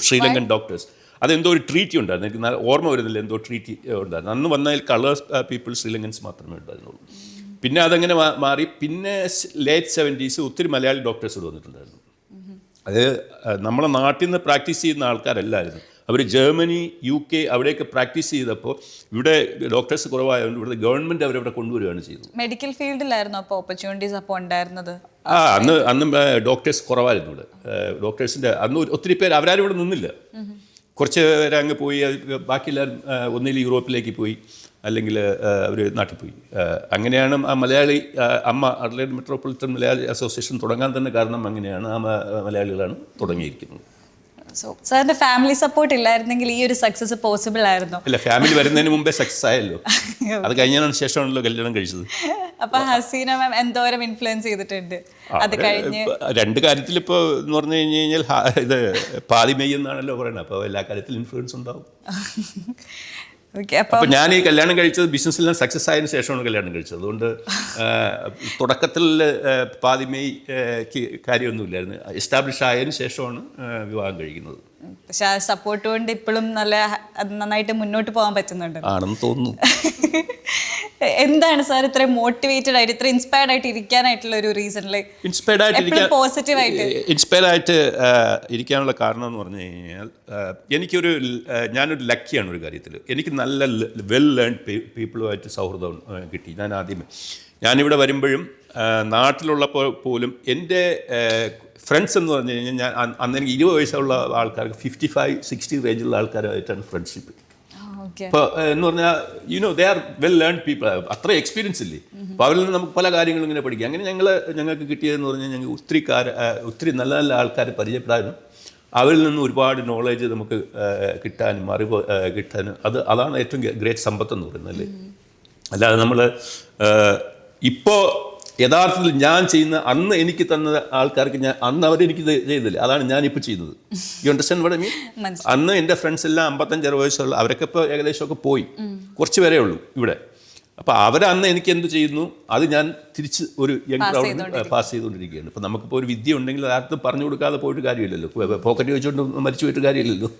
Sri Lankan doctors. അതെന്തോ ഒരു ട്രീറ്റി ഉണ്ടായിരുന്നു, എനിക്ക് ഓർമ്മ വരുന്നില്ല, എന്തോ ട്രീറ്റി ഉണ്ടായിരുന്നു. അന്ന് വന്നതിൽ കളേഴ്സ് പീപ്പിൾ ശ്രീലങ്കൻസ് മാത്രമേ ഉണ്ടായിരുന്നുള്ളൂ. പിന്നെ അതങ്ങനെ മാറി. പിന്നെ ലേറ്റ് 70s ഒത്തിരി മലയാളി ഡോക്ടേഴ്സ് ഇവിടെ വന്നിട്ടുണ്ടായിരുന്നു. അത് നമ്മളെ നാട്ടിൽ നിന്ന് പ്രാക്ടീസ് ചെയ്യുന്ന ആൾക്കാരല്ലായിരുന്നു. അവർ ജർമ്മനി, UK അവിടെയൊക്കെ പ്രാക്ടീസ് ചെയ്തപ്പോൾ ഇവിടെ ഡോക്ടേഴ്സ് കുറവായതുകൊണ്ട് ഇവിടുത്തെ ഗവൺമെൻറ് അവരവിടെ കൊണ്ടുവരികയാണ് ചെയ്തത്. മെഡിക്കൽ ഫീൽഡിലായിരുന്നു അപ്പോൾ ഓപ്പർച്യൂണിറ്റീസ് അപ്പോൾ ഉണ്ടായിരുന്നത്? അന്ന് ഡോക്ടേഴ്സ് കുറവായിരുന്നു ഇവിടെ. ഡോക്ടേഴ്സിൻ്റെ അന്ന് ഒത്തിരി പേര് അവരാരും ഇവിടെ നിന്നില്ല. കുറച്ച് പേര് അങ്ങ് പോയി, ബാക്കിയെല്ലാവരും ഒന്നിൽ യൂറോപ്പിലേക്ക് പോയി, അല്ലെങ്കിൽ അവർ നാട്ടിൽ പോയി. അങ്ങനെയാണ് ആ Malayali Adelaide metropolitan Malayali association തുടങ്ങാൻ തന്നെ കാരണം അങ്ങനെയാണ്. ആ മലയാളികളാണ് തുടങ്ങിയിരിക്കുന്നത്. സോ സാറിന്റെ ഫാമിലി സപ്പോർട്ട് ഇല്ലായിരുന്നെങ്കിൽ ഈ ഒരു സക്സസ് പോസിബിൾ ആയിരുന്നു? ഇല്ല, ഫാമിലി വരുന്നതിന് മുമ്പേ സക്സസ് ആയല്ലോ. അത് കഴിഞ്ഞതിന് ശേഷമാണല്ലോ കല്യാണം കഴിച്ചത്. അപ്പൊ ഹസീന മാം എന്തോരം ഇൻഫ്ലുവൻസ് ചെയ്തിട്ടുണ്ട് അത് കഴിഞ്ഞ്? രണ്ട് കാര്യത്തിൽ ഇപ്പോൾ എന്ന് പറഞ്ഞു കഴിഞ്ഞാൽ ഇത് പാതി മെയ് എന്നാണല്ലോ പറയുന്നത്. അപ്പോൾ എല്ലാ കാര്യത്തിലും ഇൻഫ്ലുവൻസ് ഉണ്ടാവും. അപ്പോൾ ഞാൻ ഈ കല്യാണം കഴിച്ചത് ബിസിനസ്സിലെല്ലാം സക്സസ് ആയതിനു ശേഷമാണ് കല്യാണം കഴിച്ചത്. അതുകൊണ്ട് തുടക്കത്തിൽ പാതി മെയ് കാര്യമൊന്നുമില്ലായിരുന്നു. എസ്റ്റാബ്ലിഷ് ആയതിനു ശേഷമാണ് വിവാഹം കഴിക്കുന്നത്. പക്ഷെ ആ സപ്പോർട്ട് കൊണ്ട് ഇപ്പോഴും നന്നായിട്ട് മുന്നോട്ട് പോകാൻ പറ്റുന്നുണ്ട് ആണെന്ന് തോന്നുന്നു. എന്താണ് സാർ ഇത്രയും മോട്ടിവേറ്റഡ് ആയിട്ട്, ഇത്ര ഇൻസ്പയർഡ് ആയിട്ട് ഇരിക്കാനായിട്ടുള്ള ഒരു റീസൺ? ഇൻസ്പയർഡ് ആയിട്ട് ഇരിക്കാനുള്ള കാരണം എന്ന് പറഞ്ഞു കഴിഞ്ഞാൽ ഞാനൊരു ലക്കിയാണ് ഒരു കാര്യത്തിൽ. എനിക്ക് നല്ല വെൽ ലേൺഡ് പീപ്പിളുമായിട്ട് സൗഹൃദം കിട്ടി. ഞാനിവിടെ വരുമ്പോഴും നാട്ടിലുള്ളപ്പോൾ പോലും എൻ്റെ ഫ്രണ്ട്സ് എന്ന് പറഞ്ഞു കഴിഞ്ഞാൽ ഞാൻ അന്ന് എനിക്ക് 20 വയസ്സുള്ള ആൾക്കാർക്ക് 55-60 റേഞ്ചുള്ള ആൾക്കാരുമായിട്ടാണ് ഫ്രണ്ട്ഷിപ്പ്. ഇപ്പോൾ എന്ന് പറഞ്ഞാൽ they are well learned people, അത്ര എക്സ്പീരിയൻസ് ഇല്ലേ. അപ്പോൾ അവരിൽ നിന്ന് നമുക്ക് പല കാര്യങ്ങളും ഇങ്ങനെ പഠിക്കാം. അങ്ങനെ ഞങ്ങൾക്ക് കിട്ടിയതെന്ന് പറഞ്ഞാൽ ഞങ്ങൾ ഒത്തിരി നല്ല നല്ല ആൾക്കാരെ പരിചയപ്പെടാനും അവരിൽ നിന്ന് ഒരുപാട് നോളേജ് നമുക്ക് കിട്ടാനും അറിവ് കിട്ടാനും അതാണ് ഏറ്റവും ഗ്രേറ്റ് സമ്പത്ത് എന്ന് പറയുന്നത് അല്ലേ. അല്ലാതെ നമ്മൾ ഇപ്പോൾ യഥാർത്ഥത്തിൽ ഞാൻ ചെയ്യുന്ന അന്ന് എനിക്ക് തന്ന ആൾക്കാർക്ക് അന്ന് അവരെനിക്ക് ചെയ്തില്ല, അതാണ് ഞാനിപ്പോൾ ചെയ്യുന്നത്. You understand what I mean? അന്ന് എൻ്റെ ഫ്രണ്ട്സ് എല്ലാം 55-60 വയസ്സുള്ള അവരൊക്കെ ഇപ്പോൾ ഏകദേശമൊക്കെ പോയി, കുറച്ച് പേരേ ഉള്ളൂ ഇവിടെ. അപ്പോൾ അവരന്ന് എനിക്ക് എന്ത് ചെയ്യുന്നു അത് ഞാൻ തിരിച്ച് ഒരു യങ് ക്രൗഡിന് പാസ് ചെയ്തുകൊണ്ടിരിക്കുകയാണ്. ഇപ്പോൾ നമുക്കിപ്പോൾ ഒരു വിദ്യ ഉണ്ടെങ്കിൽ ആർക്കും പറഞ്ഞു കൊടുക്കാതെ പോയിട്ട് കാര്യമില്ലല്ലോ, പോക്കറ്റ് വെച്ചുകൊണ്ട് മരിച്ചു പോയിട്ട് കാര്യമില്ലല്ലോ.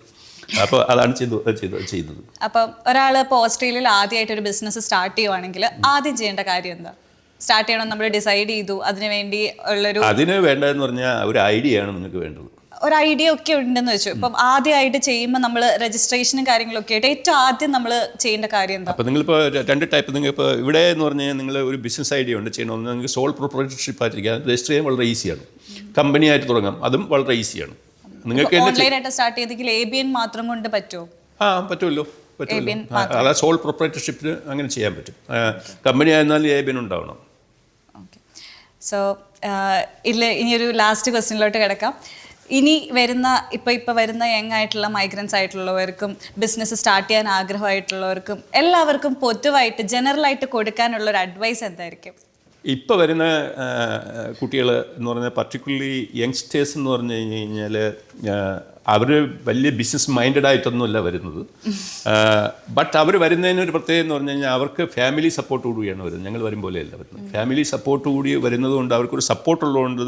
അപ്പോൾ അതാണ് ചെയ്യുന്നത്. അപ്പം ഒരാൾ ഇപ്പോൾ ഓസ്ട്രേലിയയിൽ ആദ്യമായിട്ട് ഒരു ബിസിനസ് സ്റ്റാർട്ട് ചെയ്യുവാണെങ്കിൽ ആദ്യം ചെയ്യേണ്ട കാര്യം എന്താ? സ്റ്റാർട്ട് ചെയ്യണം നമ്മൾ ഡിസൈഡ് ചെയ്തു, അതിന് വേണ്ടതെന്ന് പറഞ്ഞാൽ ഒരു ഐഡിയ ആണ് നിങ്ങൾക്ക് വേണ്ടത്. ഒരു ഐഡിയ ഒക്കെ ഉണ്ടെന്ന് വെച്ചു. ഇപ്പം ആദ്യമായിട്ട് ചെയ്യുമ്പോൾ നമ്മൾ രജിസ്ട്രേഷനും കാര്യങ്ങളൊക്കെ ആയിട്ട് ഏറ്റവും ആദ്യം നമ്മൾ ചെയ്യേണ്ട കാര്യം എന്താ? അപ്പോൾ നിങ്ങളിപ്പോൾ രണ്ട് ടൈപ്പ്, നിങ്ങളിപ്പോൾ ഇവിടെ എന്ന് പറഞ്ഞു കഴിഞ്ഞാൽ നിങ്ങൾ ഒരു ബിസിനസ് ഐഡിയ ഉണ്ട് ചെയ്യണമെന്ന്, നിങ്ങൾക്ക് സോൾ പ്രൊപ്രൈറ്റർഷിപ്പ് ആയിട്ടിരിക്കുക, രജിസ്റ്റർ ചെയ്യാൻ വളരെ ഈസിയാണ്. കമ്പനിയായിട്ട് തുടങ്ങാം, അതും വളരെ ഈസിയാണ്. നിങ്ങൾക്ക് ഓൺലൈനായിട്ട് സ്റ്റാർട്ട് ചെയ്തെങ്കിൽ ABN മാത്രം കൊണ്ട് പറ്റുമോ? പറ്റുമല്ലോ. അതായത് സോൾ പ്രൊപ്രൈറ്റർഷിപ്പിന് അങ്ങനെ ചെയ്യാൻ പറ്റും. കമ്പനി ആയിരുന്നാലും ABN ഉണ്ടാവണം. സോ ഇനിയൊരു ലാസ്റ്റ് ക്വസ്റ്റ്യനിലോട്ട് കിടക്കാം. ഇനി വരുന്ന ഇപ്പോൾ വരുന്ന യങ് ആയിട്ടുള്ള മൈഗ്രൻസ് ആയിട്ടുള്ളവർക്കും ബിസിനസ് സ്റ്റാർട്ട് ചെയ്യാൻ ആഗ്രഹമായിട്ടുള്ളവർക്കും എല്ലാവർക്കും പൊതുവായിട്ട് ജനറലായിട്ട് കൊടുക്കാനുള്ള ഒരു അഡ്വൈസ് എന്തായിരിക്കും? ഇപ്പോൾ വരുന്ന കുട്ടികൾ എന്ന് പറഞ്ഞാൽ പർട്ടിക്കുലർലി യങ്സ്റ്റേഴ്സ് എന്ന് പറഞ്ഞു കഴിഞ്ഞാൽ അവർ വലിയ ബിസിനസ് മൈൻഡഡ് ആയിട്ടൊന്നുമല്ല വരുന്നത്. ബട്ട് അവർ വരുന്നതിന് ഒരു പ്രത്യേകത എന്ന് പറഞ്ഞു കഴിഞ്ഞാൽ അവർക്ക് ഫാമിലി സപ്പോർട്ട് കൂടിയാണ് വരുന്നത്. ഞങ്ങൾ വരും പോലെയല്ല വരുന്നത്. ഫാമിലി സപ്പോർട്ട് കൂടി വരുന്നത് കൊണ്ട് അവർക്കൊരു സപ്പോർട്ടുള്ളതുകൊണ്ട്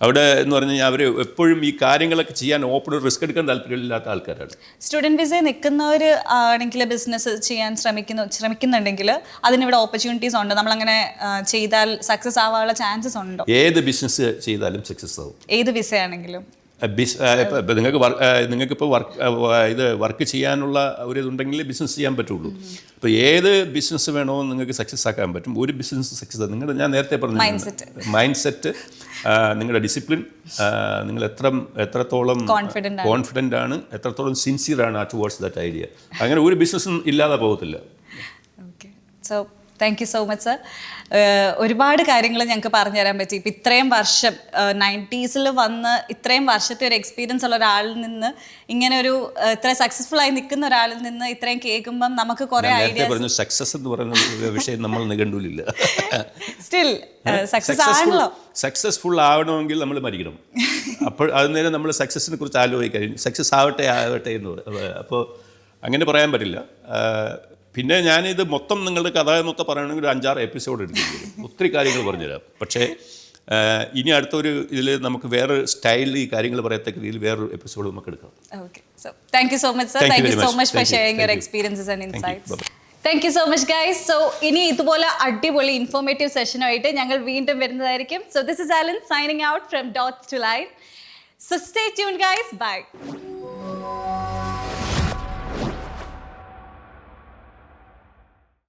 അവിടെ എന്ന് പറഞ്ഞു കഴിഞ്ഞാൽ അവർ എപ്പോഴും ഈ കാര്യങ്ങളൊക്കെ ചെയ്യാൻ ഓപ്പൺ റിസ്ക് എടുക്കാൻ താല്പര്യമില്ലാത്ത ആൾക്കാരാണ്. സ്റ്റുഡൻറ് വിസയിൽ നിൽക്കുന്നവർ ആണെങ്കിൽ ബിസിനസ് ചെയ്യാൻ ശ്രമിക്കുന്നുണ്ടെങ്കിൽ അതിനിവിടെ ഓപ്പർച്യൂണിറ്റീസ് ഉണ്ട്. നമ്മളങ്ങനെ ചെയ്താൽ സക്സസ് ആവാനുള്ള ചാൻസസ് ഉണ്ടോ? ഏത് ബിസിനസ് ചെയ്താലും സക്സസ് ആവും, ഏത് വിസയാണെങ്കിലും. നിങ്ങൾക്കിപ്പോൾ വർക്ക് ചെയ്യാനുള്ള ഒരു ഇതുണ്ടെങ്കിൽ ബിസിനസ് ചെയ്യാൻ പറ്റുള്ളൂ. അപ്പോൾ ഏത് ബിസിനസ് വേണോ നിങ്ങൾക്ക് സക്സസ് ആക്കാൻ പറ്റും. ഒരു ബിസിനസ് സക്സസ് ഞാൻ നേരത്തെ പറഞ്ഞു മൈൻഡ് സെറ്റ്, നിങ്ങളുടെ ഡിസിപ്ലിൻ, നിങ്ങൾ എത്രത്തോളം കോൺഫിഡൻ്റ് ആണ്, എത്രത്തോളം സിൻസിയർ ആണ് ടുവേർഡ്സ് ദാറ്റ് ഐഡിയ. അങ്ങനെ ഒരു ബിസിനസ്സും ഇല്ലാതെ പോകത്തില്ല. Okay, so thank you so much sir. ഒരുപാട് കാര്യങ്ങൾ ഞങ്ങൾക്ക് പറഞ്ഞു തരാൻ പറ്റി. ഇപ്പം ഇത്രയും വർഷം 90s വന്ന് ഇത്രയും വർഷത്തെ ഒരു എക്സ്പീരിയൻസ് ഉള്ള ഒരാളിൽ നിന്ന് ഇങ്ങനെ ഒരു ഇത്ര സക്സസ്ഫുൾ ആയി നിൽക്കുന്ന ഒരാളിൽ നിന്ന് ഇത്രയും കേൾക്കുമ്പം നമുക്ക് കുറേ ഐഡിയാസ്. സക്സസ് എന്ന് പറയുന്ന വിഷയം നമ്മൾ നിഘണ്ടുവിലില്ല. സ്റ്റിൽ സക്സസ് ആണല്ലോ. സക്സസ്ഫുൾ ആവണമെങ്കിൽ നമ്മൾ മരിക്കണം. അപ്പോൾ അന്നേരം നമ്മൾ സക്സസിനെ കുറിച്ച് ആലോചിക്കാൻ സക്സസ് ആവട്ടെ എന്ന് പറയും. അപ്പോൾ അങ്ങനെ പറയാൻ പറ്റില്ല. പിന്നെ ഞാനിത് മൊത്തം നിങ്ങളുടെ കഥ മൊത്തം പറയണമെങ്കിൽ ഒരു 5-6 എപ്പിസോഡ് എടുക്കേണ്ടി വരും. ഒത്തിരി കാര്യങ്ങൾ പറഞ്ഞുതരാം. പക്ഷേ ഇനി അടുത്തൊരു ഇതിൽ നമുക്ക് വേറെ സ്റ്റൈലിൽ ഈ കാര്യങ്ങൾ പറയത്തക്ക രീതിയിൽ വേറൊരു എപ്പിസോഡ് നമുക്ക് എടുക്കാം. Okay, so thank you so much sir. Thank you so much for sharing your experiences and insights. Thank you so much guys. So ഇനി ഇതുപോലെ അടിപൊളി ഇൻഫോർമേറ്റീവ് സെഷനുമായിട്ട് ഞങ്ങൾ വീണ്ടും വരുന്നതായിരിക്കും. So this is Alan signing out from dots to line. So stay tuned guys. Bye.